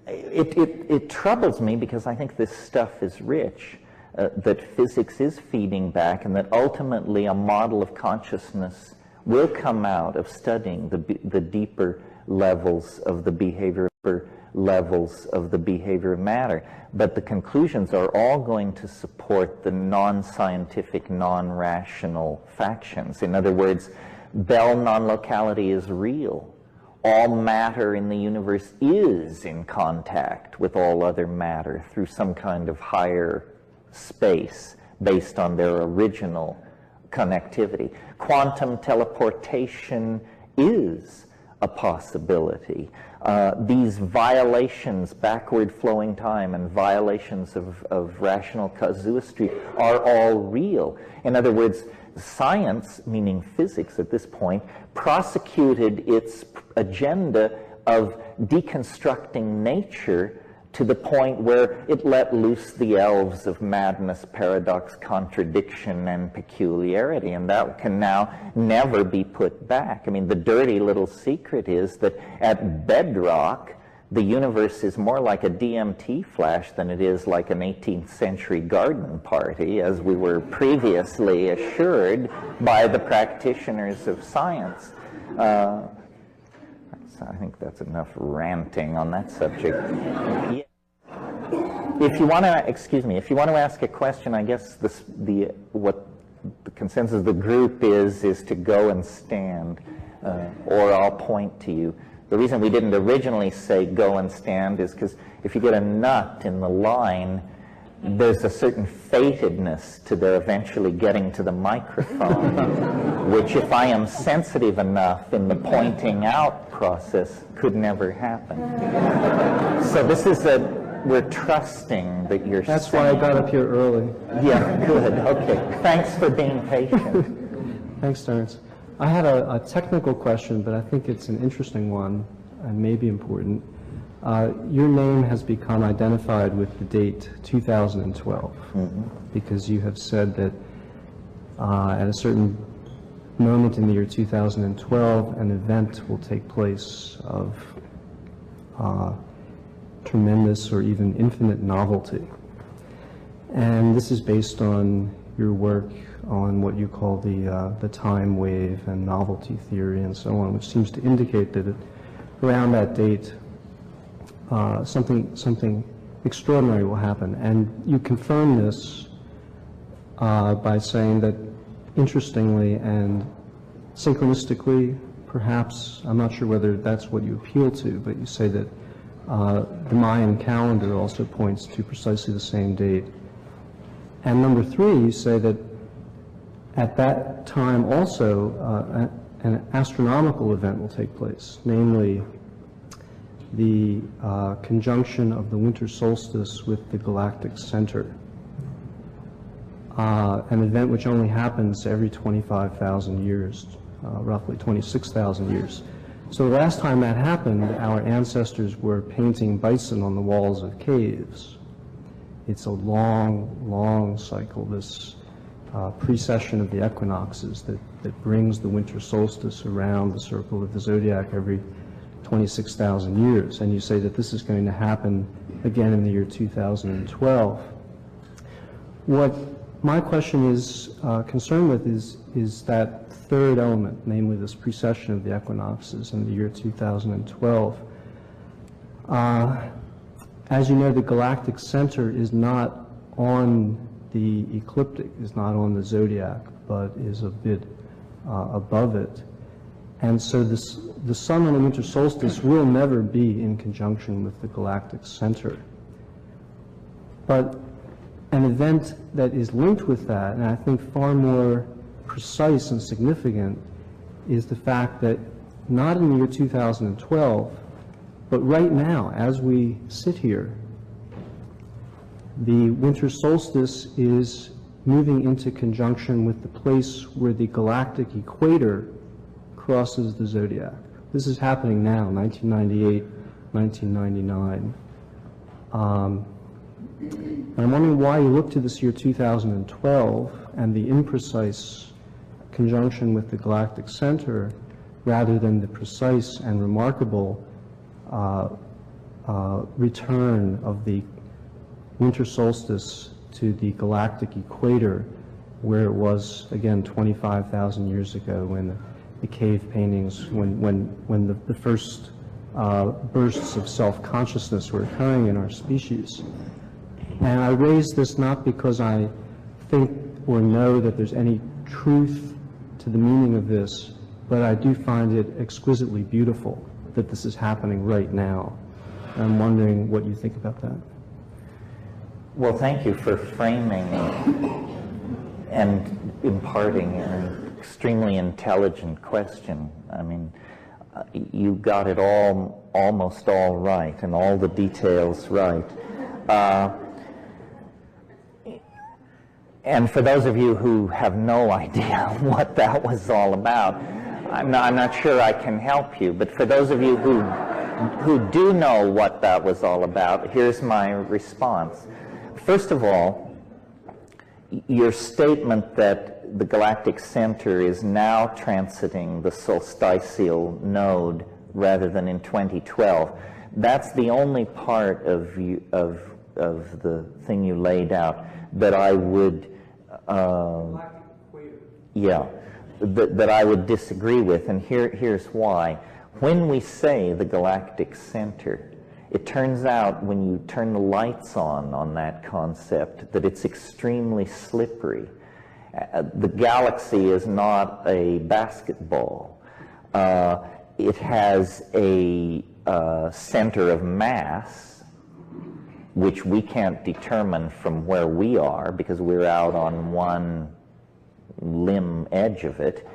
it troubles me because I think this stuff is rich. That physics is feeding back, and that ultimately a model of consciousness will come out of studying the deeper levels of the behavior of matter. But the conclusions are all going to support the non-scientific, non-rational factions. In other words, Bell non-locality is real. All matter in the universe is in contact with all other matter through some kind of higher space based on their original connectivity. Quantum teleportation is a possibility. These violations, backward flowing time, and violations of rational casuistry are all real. In other words, science, meaning physics at this point, prosecuted its agenda of deconstructing nature to the point where it let loose the elves of madness, paradox, contradiction, and peculiarity, and that can now never be put back. I mean, the dirty little secret is that at bedrock, the universe is more like a DMT flash than it is like an 18th century garden party, as we were previously assured by the practitioners of science. So I think that's enough ranting on that subject. If you want to, if you want to ask a question, I guess what the consensus of the group is to go and stand, or I'll point to you. The reason we didn't originally say go and stand is because if you get a nut in the line, there's a certain fatedness to their eventually getting to the microphone, which if I am sensitive enough in the pointing out process could never happen. So this is we're trusting that you're That's why I got up here early. Yeah, good, okay. Thanks for being patient. Thanks, Terence. I had a technical question, but I think it's an interesting one and maybe important. Your name has become identified with the date 2012 because you have said that at a certain moment in the year 2012, an event will take place of tremendous or even infinite novelty. And this is based on your work on what you call the time wave and novelty theory and so on, which seems to indicate that around that date something extraordinary will happen. And you confirm this by saying that, interestingly and synchronistically, perhaps, I'm not sure whether that's what you appeal to, but you say that the Mayan calendar also points to precisely the same date. And number three, you say that at that time also an astronomical event will take place, namely the conjunction of the winter solstice with the galactic center, an event which only happens every 25,000 years, roughly 26,000 years. So the last time that happened, our ancestors were painting bison on the walls of caves. It's a long, long cycle, this precession of the equinoxes that brings the winter solstice around the circle of the zodiac every 26,000 years. And you say that this is going to happen again in the year 2012. What my question is concerned with is that third element, namely this precession of the equinoxes in the year 2012. As you know, the galactic center is not on the ecliptic, is not on the zodiac, but is a bit above it. And so the sun on the winter solstice will never be in conjunction with the galactic center. But an event that is linked with that, and I think far more precise and significant, is the fact that not in the year 2012, but right now, as we sit here, the winter solstice is moving into conjunction with the place where the galactic equator crosses the zodiac. This is happening now, 1998, 1999. And I'm wondering why you look to this year 2012 and the imprecise conjunction with the galactic center rather than the precise and remarkable return of the winter solstice to the galactic equator, where it was, again, 25,000 years ago when the cave paintings, when the first bursts of self-consciousness were occurring in our species. And I raise this not because I think or know that there's any truth to the meaning of this, but I do find it exquisitely beautiful that this is happening right now. And I'm wondering what you think about that. Well, thank you for framing and imparting an extremely intelligent question. I mean, you got it all, almost all right, and all the details right. And for those of you who have no idea what that was all about, I'm not sure I can help you. But for those of you who do know what that was all about, here's my response. First of all, your statement that the galactic center is now transiting the solstitial node rather than in 2012, that's the only part of the thing you laid out that I would that I would disagree with, and here's why. When we say the galactic center, it turns out when you turn the lights on that concept that it's extremely slippery. The galaxy is not a basketball. It has a center of mass, which we can't determine from where we are because we're out on one limb edge of it.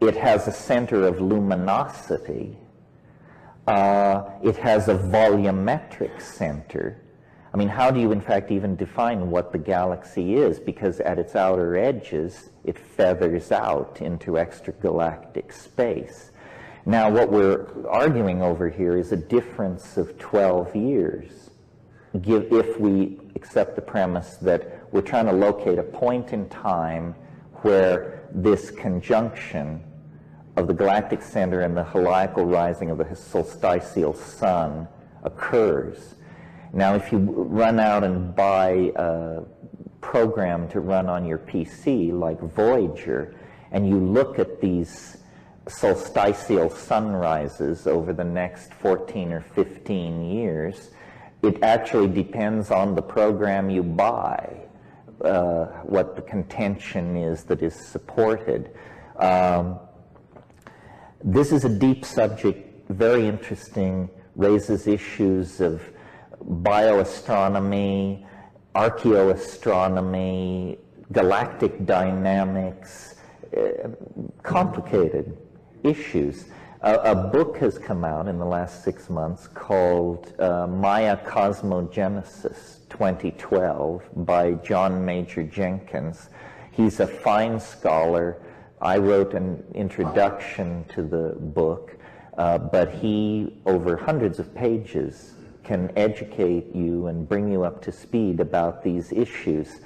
It has a center of luminosity. It has a volumetric center. I mean, how do you in fact even define what the galaxy is? Because at its outer edges, it feathers out into extragalactic space. Now, what we're arguing over here is a difference of 12 years. If we accept the premise that we're trying to locate a point in time where this conjunction of the galactic center and the heliacal rising of the solstitial sun occurs. Now, if you run out and buy a program to run on your PC like Voyager, and you look at these solstitial sunrises over the next 14 or 15 years, it actually depends on the program you buy, what the contention is that is supported. This is a deep subject, very interesting, raises issues of bioastronomy, archaeoastronomy, galactic dynamics, complicated issues. A book has come out in the last 6 months called Maya Cosmogenesis 2012 by John Major Jenkins. He's a fine scholar. I wrote an introduction to the book, but he, over hundreds of pages, can educate you and bring you up to speed about these issues.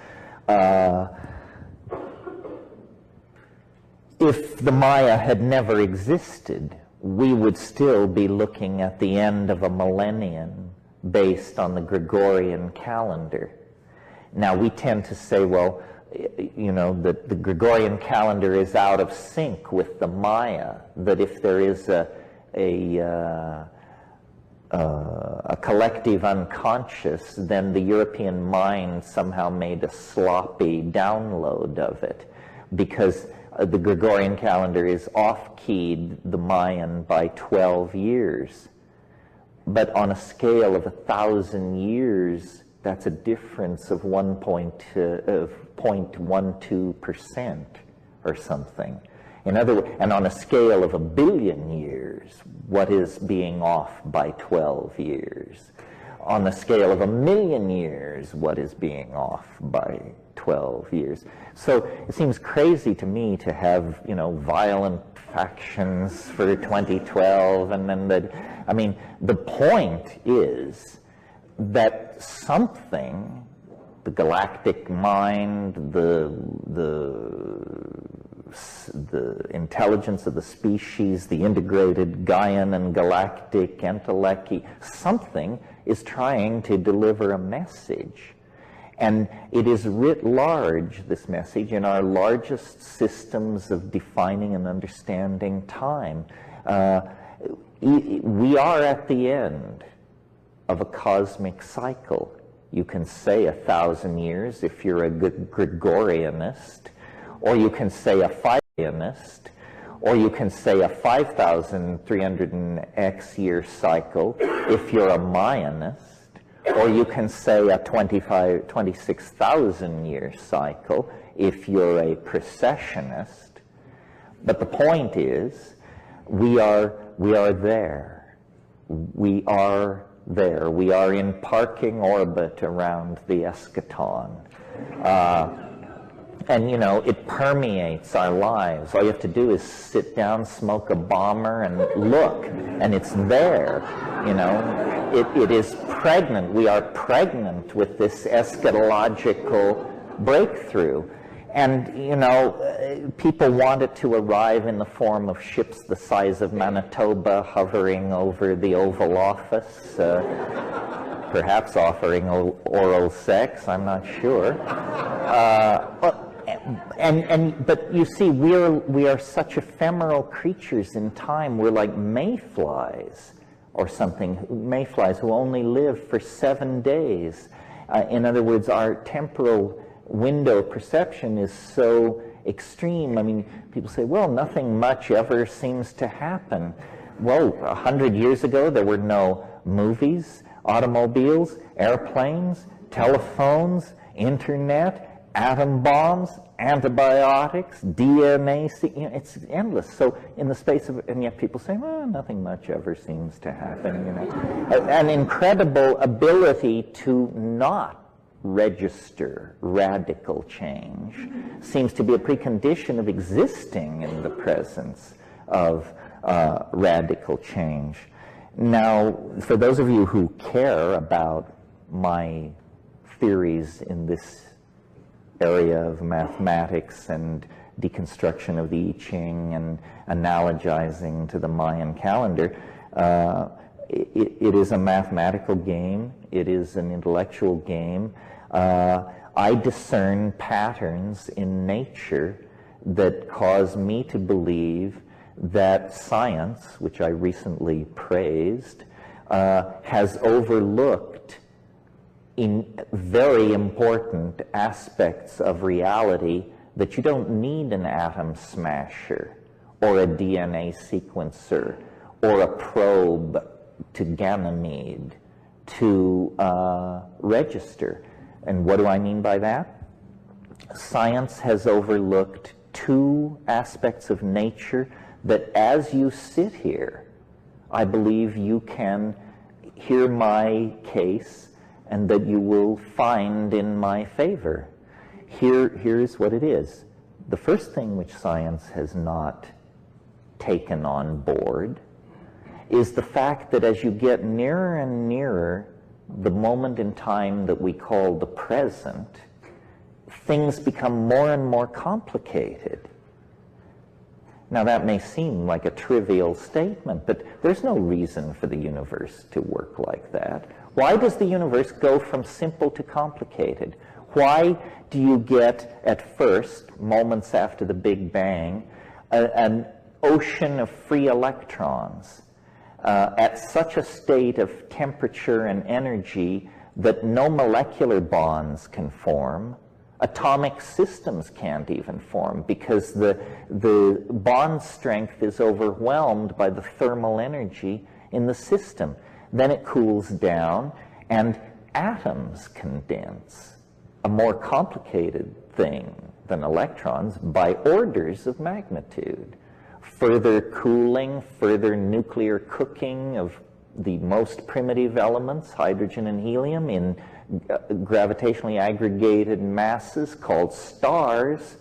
If the Maya had never existed, we would still be looking at the end of a millennium based on the Gregorian calendar. Now, we tend to say, well, you know, that the Gregorian calendar is out of sync with the Maya, that if there is a collective unconscious, then the European mind somehow made a sloppy download of it, because the Gregorian calendar is off-keyed the Mayan by 12 years. But on a scale of 1,000 years, that's a difference of 0.12% or something. In other words, and on a scale of 1 billion years, what is being off by 12 years? on the scale of 1,000,000 years, what is being off by 12 years? So it seems crazy to me to have, violent factions for 2012, and then the point is that something, the galactic mind, the intelligence of the species, the integrated Gaian and galactic entelechy, something is trying to deliver a message. And it is writ large, this message, in our largest systems of defining and understanding time. We are at the end of a cosmic cycle. You can say 1,000 years if you're a Gregorianist, or you can say a Phaeonist, or you can say a 5,300 X year cycle if you're a Mayanist, or you can say a 26,000 year cycle if you're a processionist. But the point is, we are there. We are there. We are in parking orbit around the eschaton. And, it permeates our lives. All you have to do is sit down, smoke a bomber, and look, and it's there. It is pregnant. We are pregnant with this eschatological breakthrough. And, people want it to arrive in the form of ships the size of Manitoba hovering over the Oval Office, perhaps offering oral sex, I'm not sure. But you see, we are such ephemeral creatures in time. We're like mayflies or something, mayflies who only live for 7 days. In other words, our temporal window perception is so extreme. I mean, people say, well, nothing much ever seems to happen. Well, 100 years ago, there were no movies, automobiles, airplanes, telephones, internet, atom bombs, antibiotics, DNA, it's endless. So in the space of, and yet people say, well, nothing much ever seems to happen. An incredible ability to not register radical change seems to be a precondition of existing in the presence of radical change. Now, for those of you who care about my theories in this area of mathematics and deconstruction of the I Ching and analogizing to the Mayan calendar, it is a mathematical game. It is an intellectual game. I discern patterns in nature that cause me to believe that science, which I recently praised, has overlooked in very important aspects of reality that you don't need an atom smasher or a DNA sequencer or a probe to Ganymede to register. And what do I mean by that? Science has overlooked two aspects of nature that as you sit here, I believe you can hear my case and that you will find in my favor. Here's what it is. The first thing which science has not taken on board is the fact that as you get nearer and nearer the moment in time that we call the present, things become more and more complicated. Now that may seem like a trivial statement, but there's no reason for the universe to work like that. Why does the universe go from simple to complicated? Why do you get, at first, moments after the Big Bang, an ocean of free electrons at such a state of temperature and energy that no molecular bonds can form? Atomic systems can't even form because the bond strength is overwhelmed by the thermal energy in the system. Then it cools down and atoms condense, a more complicated thing than electrons by orders of magnitude. Further cooling, further nuclear cooking of the most primitive elements, hydrogen and helium, in gravitationally aggregated masses called stars,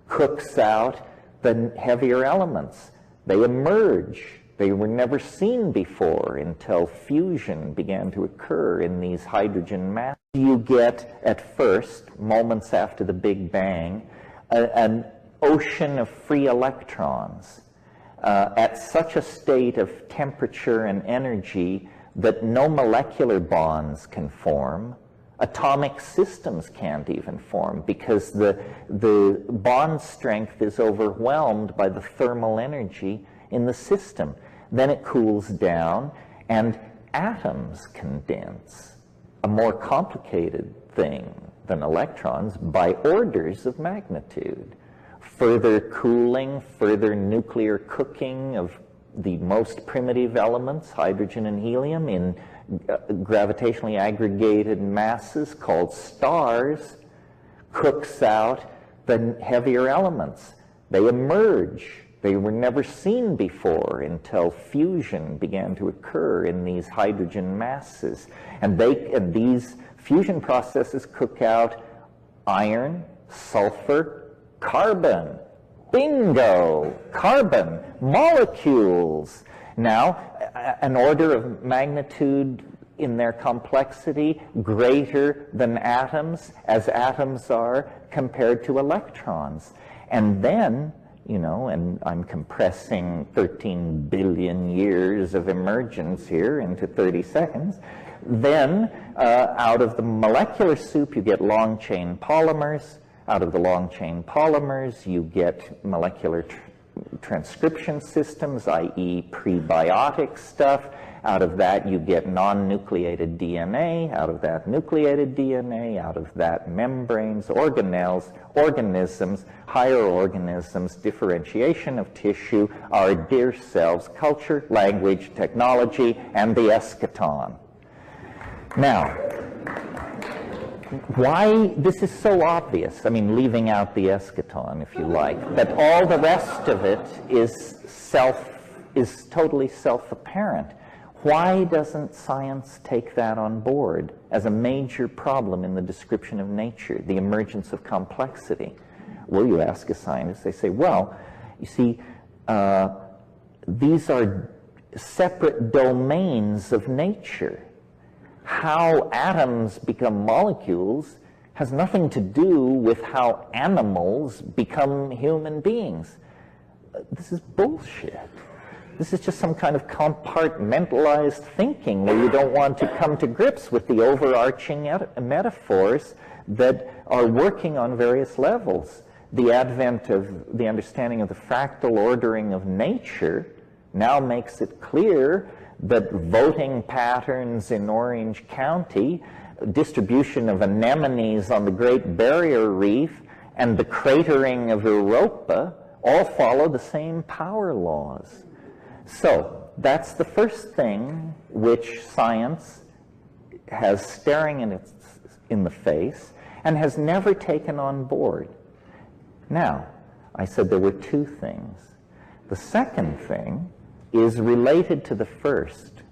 cooks out the heavier elements. They emerge. They were never seen before until fusion began to occur in these hydrogen masses. You get, at first, moments after the Big Bang, an ocean of free electrons at such a state of temperature and energy that no molecular bonds can form. Atomic systems can't even form because the bond strength is overwhelmed by the thermal energy in the system. Then it cools down and atoms condense, a more complicated thing than electrons by orders of magnitude. Further cooling, further nuclear cooking of the most primitive elements, hydrogen and helium, in gravitationally aggregated masses called stars, cooks out the heavier elements. They emerge. They were never seen before until fusion began to occur in these hydrogen masses. And these fusion processes cook out iron, sulfur, carbon. Bingo! Carbon, molecules. Now, an order of magnitude in their complexity greater than atoms, as atoms are compared to electrons. And then, you know, and I'm compressing 13 billion years of emergence here into 30 seconds, then out of the molecular soup you get long-chain polymers. Out of the long-chain polymers you get molecular transcription systems, i.e. prebiotic stuff. Out of that you get non-nucleated DNA. Out of that nucleated DNA. Out of that membranes, organelles, organisms, higher organisms, differentiation of tissue, our dear selves, culture, language, technology, and the eschaton. Now, why this is so obvious, I mean, leaving out the eschaton, if you like, but all the rest of it is totally self-apparent. Why doesn't science take that on board as a major problem in the description of nature, the emergence of complexity? Well, you ask a scientist, they say, well, you see, these are separate domains of nature. How atoms become molecules has nothing to do with how animals become human beings. This is bullshit. This is just some kind of compartmentalized thinking where you don't want to come to grips with the overarching metaphors that are working on various levels. The advent of the understanding of the fractal ordering of nature now makes it clear that voting patterns in Orange County, distribution of anemones on the Great Barrier Reef, and the cratering of Europa all follow the same power laws. So that's the first thing which science has staring in the face and has never taken on board. Now, I said there were two things. The second thing is related to the first.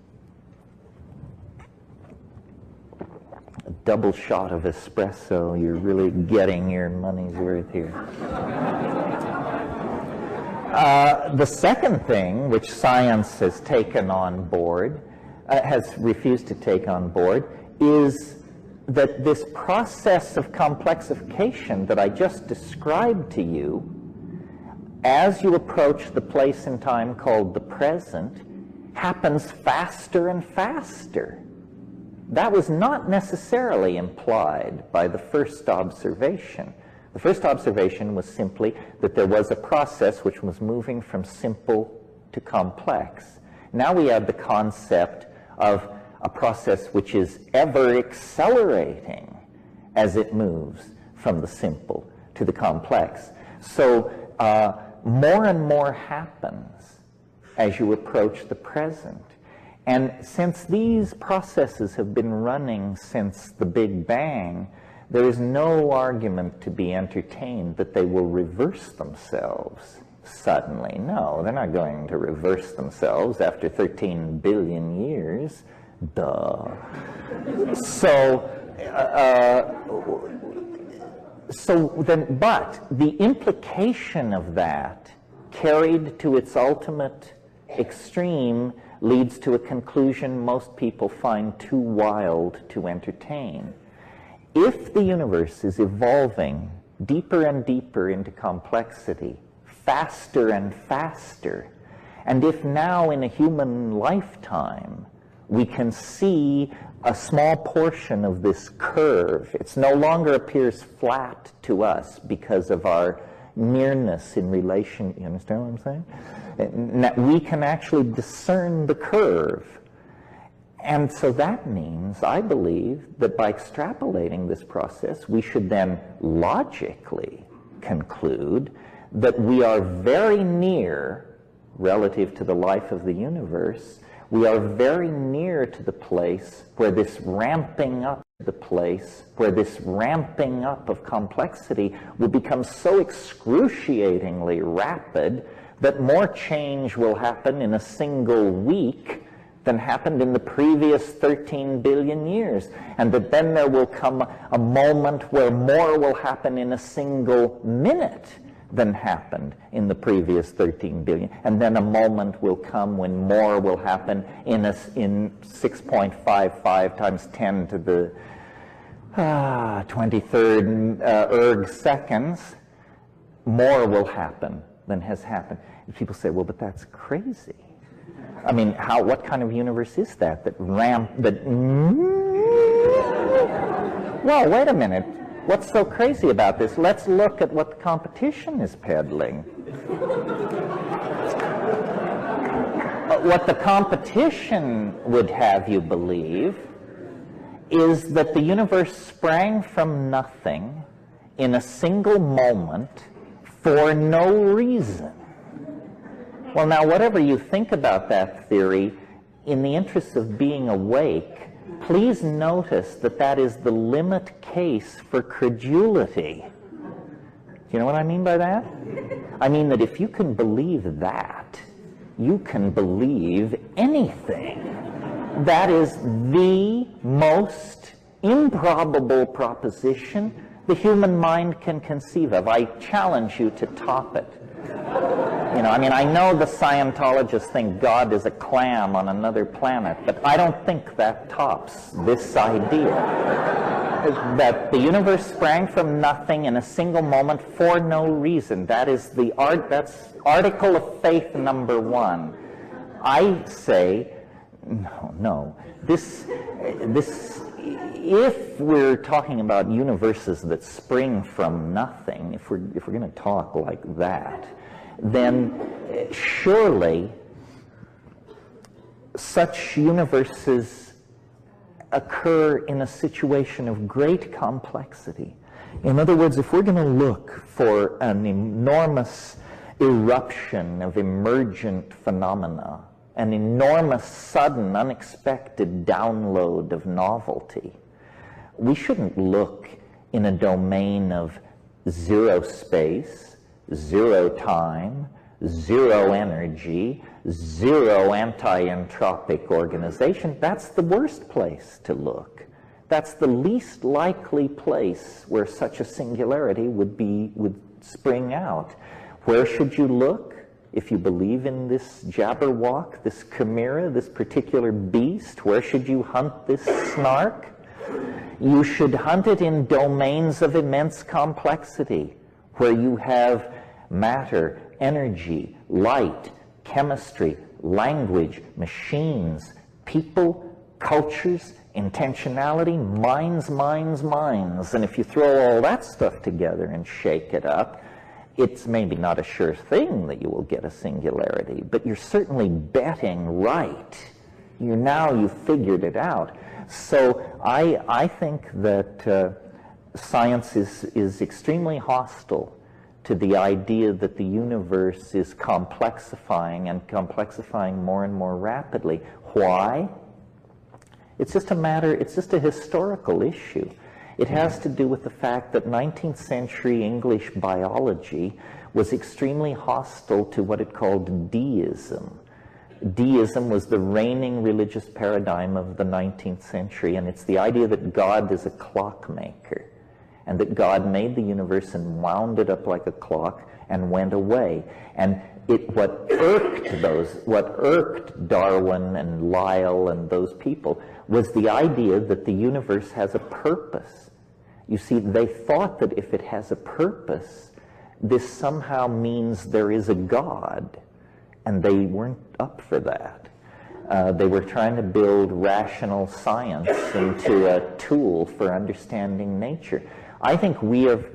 A double shot of espresso, you're really getting your money's worth here. The second thing which science has taken on board, has refused to take on board, is that this process of complexification that I just described to you, as you approach the place in time called the present, happens faster and faster. That was not necessarily implied by the first observation. The first observation was simply that there was a process which was moving from simple to complex. Now we have the concept of a process which is ever accelerating as it moves from the simple to the complex. So more and more happens as you approach the present. And since these processes have been running since the Big Bang, there is no argument to be entertained that they will reverse themselves suddenly. No, they're not going to reverse themselves after 13 billion years. Duh. But the implication of that, carried to its ultimate extreme, leads to a conclusion most people find too wild to entertain. If the universe is evolving deeper and deeper into complexity, faster and faster, and if now in a human lifetime we can see a small portion of this curve, it no longer appears flat to us because of our nearness in relation, you understand what I'm saying? We can actually discern the curve. And so that means, I believe, that by extrapolating this process, we should then logically conclude that we are very near, relative to the life of the universe, we are very near to the place where this ramping up of complexity will become so excruciatingly rapid that more change will happen in a single week than happened in the previous 13 billion years. And that then there will come a moment where more will happen in a single minute than happened in the previous 13 billion. And then a moment will come when more will happen in 6.55 times 10 to the 23rd erg seconds. More will happen than has happened. And people say, well, but that's crazy. I mean, what kind of universe is that? Well, wait a minute. What's so crazy about this? Let's look at what the competition is peddling. What the competition would have you believe is that the universe sprang from nothing in a single moment for no reason. Well, now, whatever you think about that theory, in the interest of being awake, please notice that that is the limit case for credulity. Do you know what I mean by that? I mean that if you can believe that, you can believe anything. That is the most improbable proposition the human mind can conceive of. I challenge you to top it. You know, I mean, I know the Scientologists think God is a clam on another planet, but I don't think that tops this idea. That the universe sprang from nothing in a single moment for no reason. That is that's article of faith number 1. I say, no. This, if we're talking about universes that spring from nothing, if we're going to talk like that, then surely such universes occur in a situation of great complexity. In other words, if we're going to look for an enormous eruption of emergent phenomena, an enormous, sudden, unexpected download of novelty, we shouldn't look in a domain of zero space, zero time, zero energy, zero anti-entropic organization. That's the worst place to look. That's the least likely place where such a singularity would spring out. Where should you look if you believe in this Jabberwock, this chimera, this particular beast? Where should you hunt this snark? You should hunt it in domains of immense complexity, where you have matter, energy, light, chemistry, language, machines, people, cultures, intentionality, minds. And if you throw all that stuff together and shake it up, it's maybe not a sure thing that you will get a singularity, but you're certainly betting right. You've figured it out. So I think that science is extremely hostile to the idea that the universe is complexifying and complexifying more and more rapidly. Why? It's just a historical issue. It has to do with the fact that 19th century English biology was extremely hostile to what it called deism. Deism was the reigning religious paradigm of the 19th century, and it's the idea that God is a clockmaker, and that God made the universe and wound it up like a clock and went away. And what irked Darwin and Lyell and those people was the idea that the universe has a purpose. You see, they thought that if it has a purpose, this somehow means there is a God, and they weren't up for that. They were trying to build rational science into a tool for understanding nature. I think we have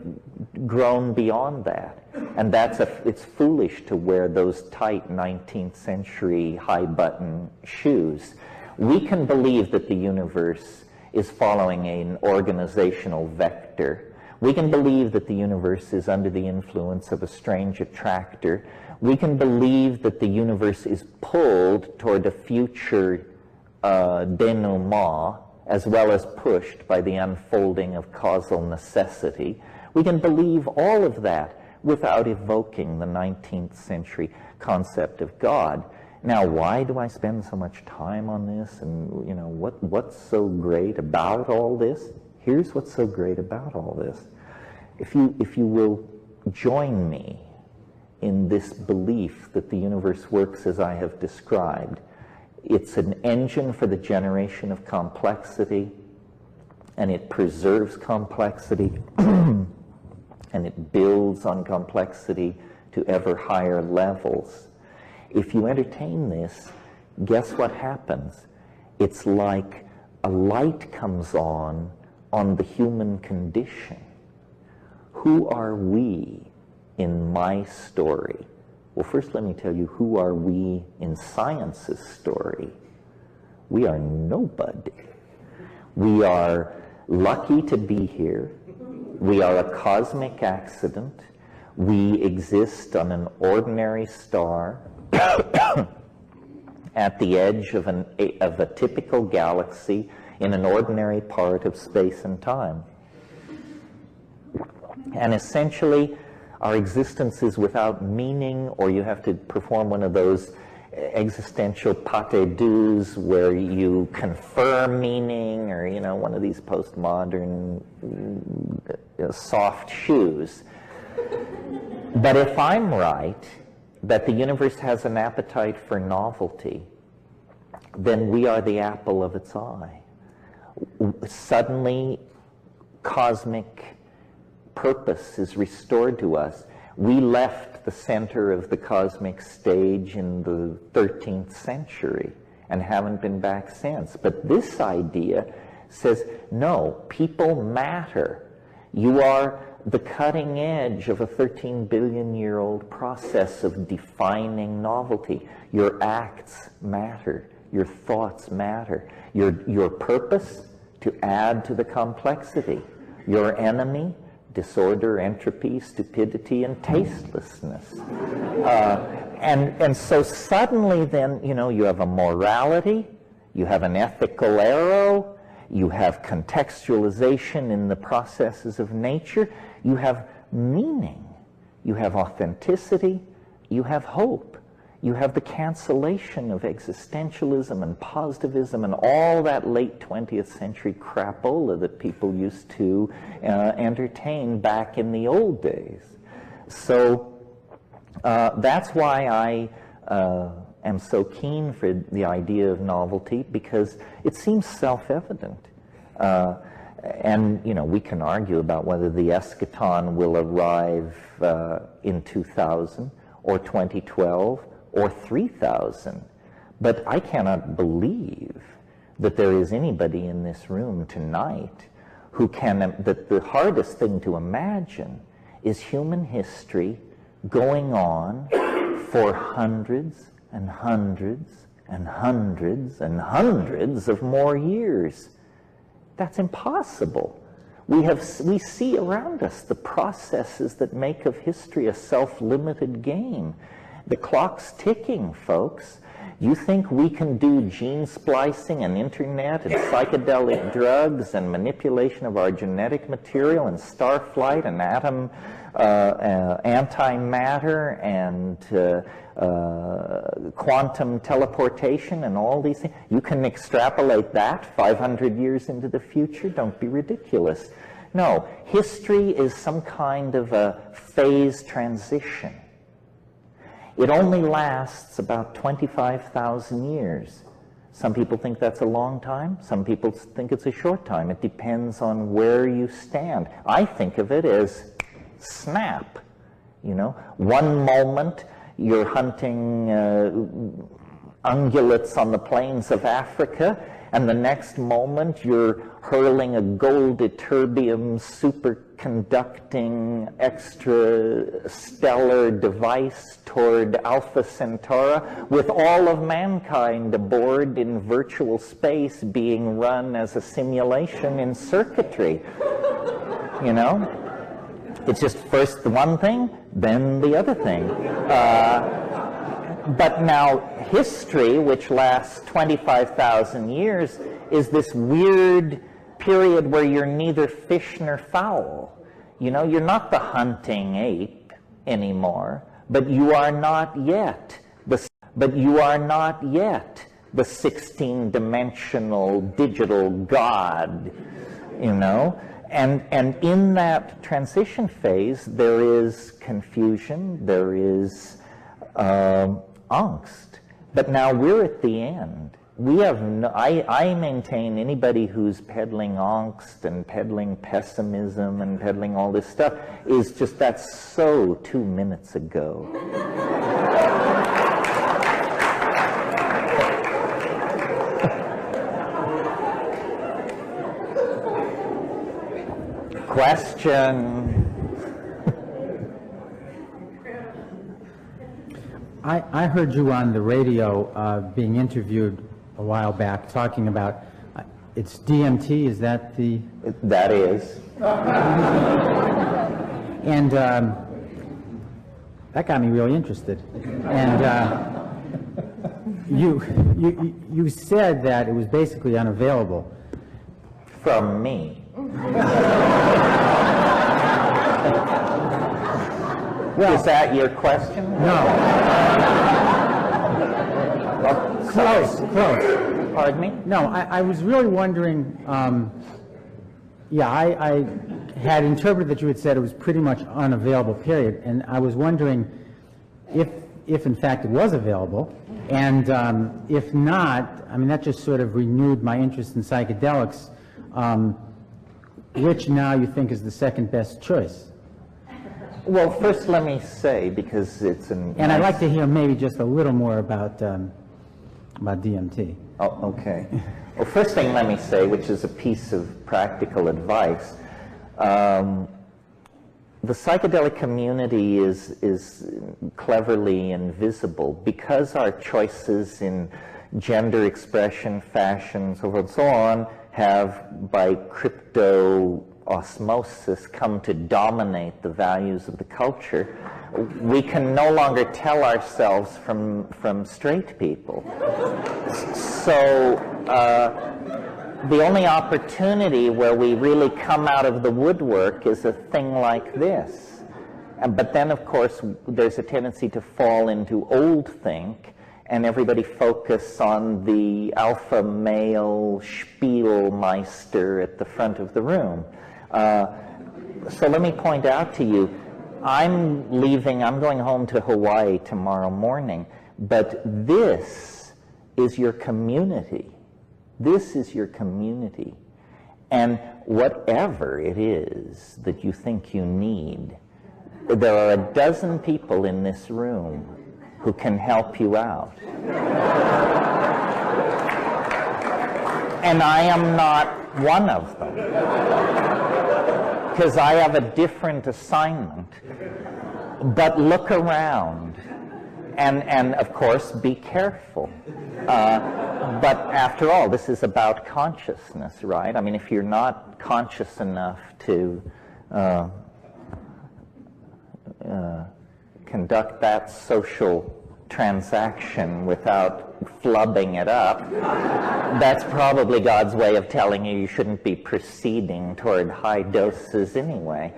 grown beyond that, and it's foolish to wear those tight 19th century high-button shoes. We can believe that the universe is following an organizational vector. We can believe that the universe is under the influence of a strange attractor. We can believe that the universe is pulled toward a future denouement, as well as pushed by the unfolding of causal necessity. We can believe all of that without evoking the 19th century concept of God. Now, why do I spend so much time on this? And, what's so great about all this? Here's what's so great about all this. If you will join me in this belief that the universe works as I have described, it's an engine for the generation of complexity, and it preserves complexity, and it builds on complexity to ever higher levels. If you entertain this, guess what happens? It's like a light comes on the human condition. Who are we in my story? Well, first let me tell you, who are we in science's story? We are nobody. We are lucky to be here. We are a cosmic accident. We exist on an ordinary star at the edge of a typical galaxy in an ordinary part of space and time. And essentially, our existence is without meaning, or you have to perform one of those existential pâté douxes where you confer meaning, or one of these postmodern soft shoes. But if I'm right, that the universe has an appetite for novelty, then we are the apple of its eye. Suddenly, cosmic purpose is restored to us. We left the center of the cosmic stage in the 13th century and haven't been back since. But this idea says, no, people matter. You are the cutting edge of a 13-billion-year-old process of defining novelty. Your acts matter. Your thoughts matter. Your purpose, to add to the complexity. Your enemy, disorder, entropy, stupidity, and tastelessness. And so suddenly then, you have a morality, you have an ethical arrow, you have contextualization in the processes of nature, you have meaning, you have authenticity, you have hope, you have the cancellation of existentialism and positivism and all that late 20th century crapola that people used to entertain back in the old days. So that's why I am so keen for the idea of novelty, because it seems self-evident. And, we can argue about whether the eschaton will arrive in 2000 or 2012 or 3000. But I cannot believe that there is anybody in this room tonight who that the hardest thing to imagine is human history going on for hundreds and hundreds and hundreds and hundreds of more years. That's impossible. We see around us the processes that make of history a self-limited game. The clock's ticking, folks. You think we can do gene splicing and internet and psychedelic drugs and manipulation of our genetic material and star flight and atom antimatter and quantum teleportation and all these things? You can extrapolate that 500 years into the future? Don't be ridiculous. No, history is some kind of a phase transition. It only lasts about 25,000 years. Some people think that's a long time. Some people think it's a short time. It depends on where you stand. I think of it as snap. You know, one moment you're hunting ungulates on the plains of Africa, and the next moment you're hurling a gold ytterbium superconducting extrastellar device toward Alpha Centauri with all of mankind aboard in virtual space being run as a simulation in circuitry. You know? It's just first the one thing, then the other thing. But now history, which lasts 25,000 years, is this weird period where you're neither fish nor fowl. You know, you're not the hunting ape anymore, but you are not yet the 16-dimensional digital god, you know. And in that transition phase, there is confusion, there is angst. But now we're at the end. We have no, I maintain anybody who's peddling angst and peddling pessimism and peddling all this stuff is just, that's so 2 minutes ago. Question. I heard you on the radio being interviewed a while back talking about it's DMT, is that the... That is. And that got me really interested. And you said that it was basically unavailable. From me. Well, is that your question? No. Close. Pardon me? No, I was really wondering, I had interpreted that you had said it was pretty much unavailable, period, and I was wondering if in fact it was available, and if not, I mean, that just sort of renewed my interest in psychedelics, which now you think is the second best choice. Well, first let me say, because it's an... And I'd like to hear maybe just a little more about DMT. Oh, okay. Well, first thing let me say, which is a piece of practical advice, the psychedelic community is cleverly invisible because our choices in gender expression, fashion, so forth and so on, have by crypto osmosis come to dominate the values of the culture. We can no longer tell ourselves from straight people. So the only opportunity where we really come out of the woodwork is a thing like this. But then, of course, there's a tendency to fall into old think, and everybody focus on the alpha male Spielmeister at the front of the room. So let me point out to you, I'm going home to Hawaii tomorrow morning, but this is your community. This is your community. And whatever it is that you think you need, there are a dozen people in this room who can help you out. And I am not one of them, because I have a different assignment. But look around, and of course, be careful. But after all, this is about consciousness, right? I mean, if you're not conscious enough to conduct that social transaction without flubbing it up, that's probably God's way of telling you you shouldn't be proceeding toward high doses anyway.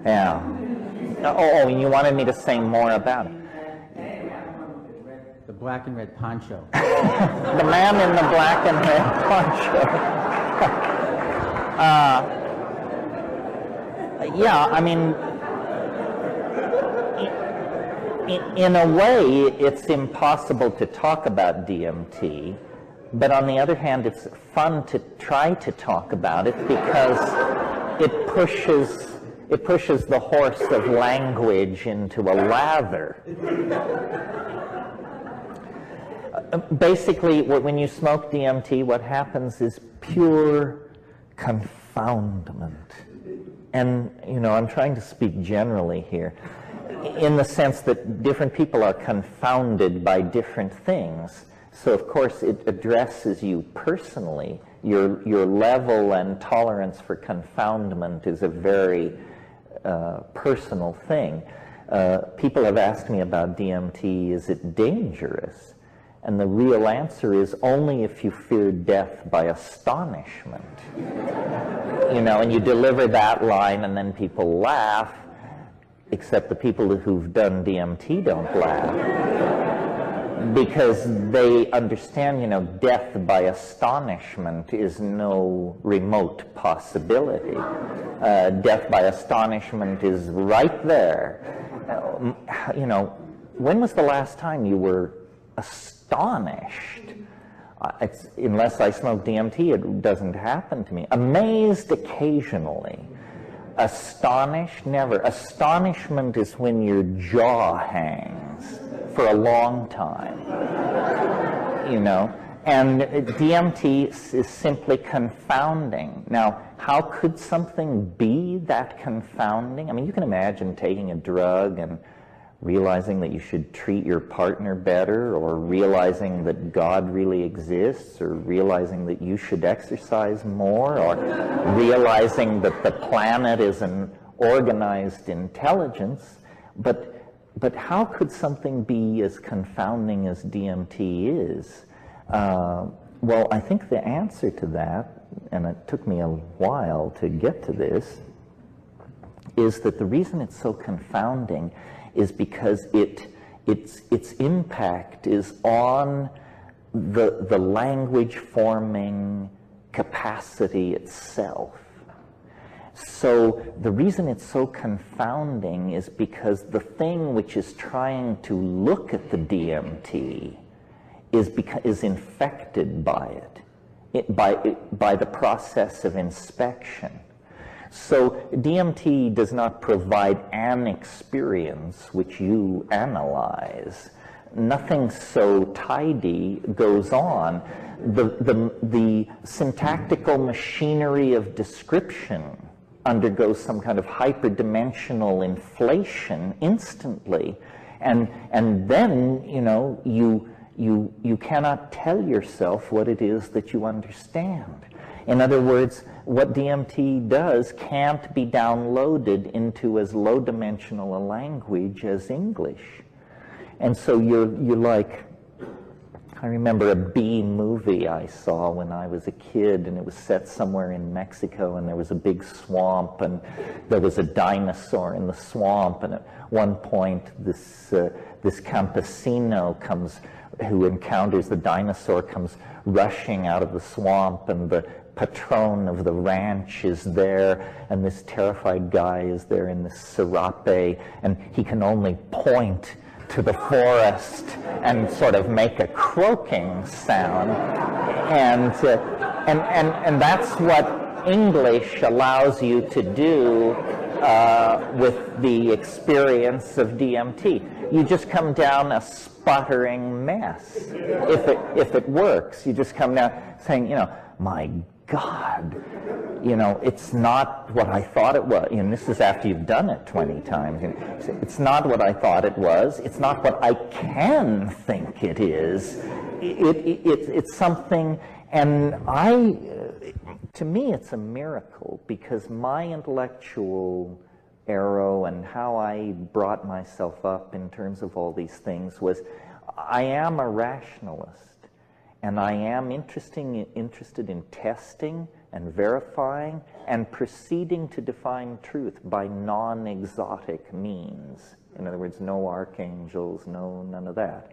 Yeah. Oh, and you wanted me to say more about it. The black and red poncho. The man in the black and red poncho. Yeah, I mean, in a way, it's impossible to talk about DMT, but on the other hand, it's fun to try to talk about it because it pushes the horse of language into a lather. Basically, when you smoke DMT, what happens is pure confoundment. And, you know, I'm trying to speak generally here, in the sense that different people are confounded by different things. So, of course, it addresses you personally. Your level and tolerance for confoundment is a very personal thing. People have asked me about DMT, is it dangerous? And the real answer is only if you fear death by astonishment. You know, and you deliver that line and then people laugh, except the people who've done DMT don't laugh. Because they understand, you know, death by astonishment is no remote possibility. Death by astonishment is right there. You know, when was the last time you were astonished? Unless I smoke DMT, it doesn't happen to me. Amazed occasionally. Astonished, never. Astonishment is when your jaw hangs for a long time, you know. And DMT is simply confounding. Now, how could something be that confounding? I mean, you can imagine taking a drug and realizing that you should treat your partner better, or realizing that God really exists, or realizing that you should exercise more, or realizing that the planet is an organized intelligence. But how could something be as confounding as DMT is? Well, I think the answer to that, and it took me a while to get to this, is that the reason it's so confounding is because its impact is on the language forming capacity itself. So the reason it's so confounding is because the thing which is trying to look at the DMT is infected by it, by the process of inspection. So DMT does not provide an experience which you analyze. Nothing so tidy goes on. The syntactical machinery of description undergoes some kind of hyperdimensional inflation instantly, and then, you know, you cannot tell yourself what it is that you understand. In other words, what DMT does can't be downloaded into as low-dimensional a language as English. And so you're like, I remember a B movie I saw when I was a kid, and it was set somewhere in Mexico, and there was a big swamp, and there was a dinosaur in the swamp, and at one point this campesino who encounters the dinosaur comes rushing out of the swamp, and the patron of the ranch is there, and this terrified guy is there in this serape, and he can only point to the forest and sort of make a croaking sound, and that's what English allows you to do with the experience of DMT. You just come down a sputtering mess. If it works, you just come down saying, you know, my God, you know, it's not what I thought it was. And this is after you've done it 20 times. It's not what I thought it was. It's not what I can think it is. It's something, and to me, it's a miracle, because my intellectual arrow and how I brought myself up in terms of all these things was I am a rationalist, and I am interested in testing and verifying and proceeding to define truth by non-exotic means. In other words, no archangels, none of that.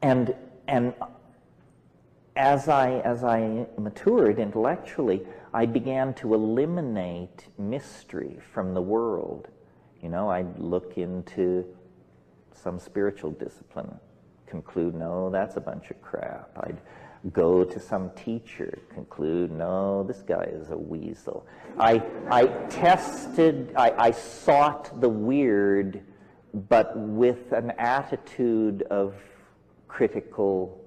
And as I matured intellectually, I began to eliminate mystery from the world. You know, I'd look into some spiritual discipline, conclude, no, that's a bunch of crap. I'd go to some teacher, conclude, no, this guy is a weasel. I sought the weird, but with an attitude of critical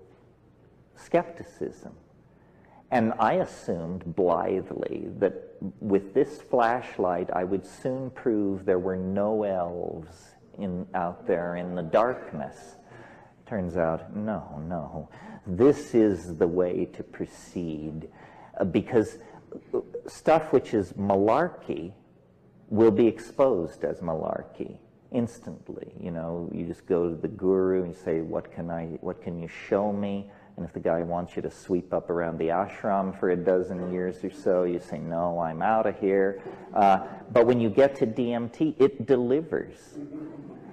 skepticism. And I assumed blithely that with this flashlight I would soon prove there were no elves out there in the darkness. Turns out, no. This is the way to proceed, because stuff which is malarkey will be exposed as malarkey instantly. You know, you just go to the guru and you say, what can you show me? And if the guy wants you to sweep up around the ashram for a dozen years or so, you say, no, I'm out of here. But when you get to DMT, it delivers.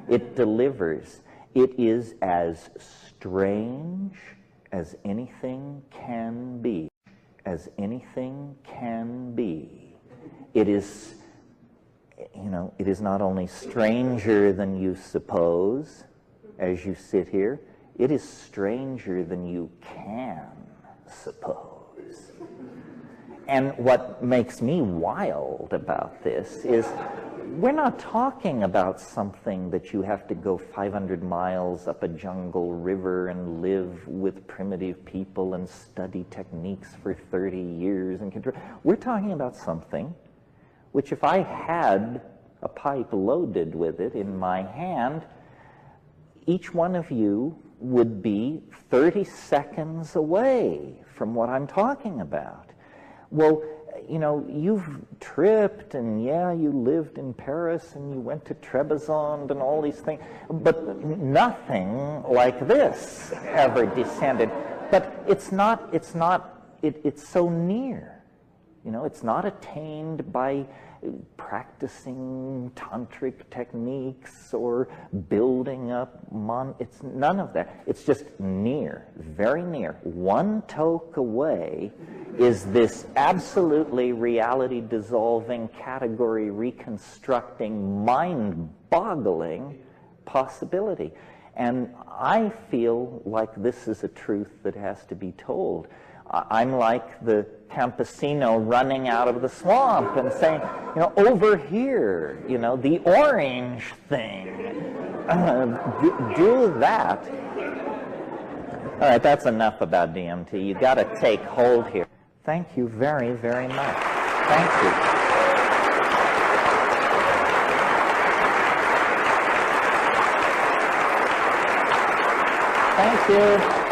It delivers. It is as strange as anything can be. As anything can be. It is, you know, it is not only stranger than you suppose as you sit here, it is stranger than you can suppose. And what makes me wild about this is we're not talking about something that you have to go 500 miles up a jungle river and live with primitive people and study techniques for 30 years. We're talking about something which, if I had a pipe loaded with it in my hand, each one of you would be 30 seconds away from what I'm talking about. Well, you know, you've tripped, and yeah, you lived in Paris, and you went to Trebizond and all these things, but nothing like this ever descended. But it's so near. You know, it's not attained by practicing tantric techniques or building up it's none of that. It's just near, very near. One toke away is this absolutely reality dissolving, category reconstructing, mind boggling possibility. And I feel like this is a truth that has to be told. I'm like the campesino running out of the swamp and saying, you know, over here, you know, the orange thing, do that. All right, that's enough about DMT. You got to take hold here. Thank you very, very much. Thank you. Thank you.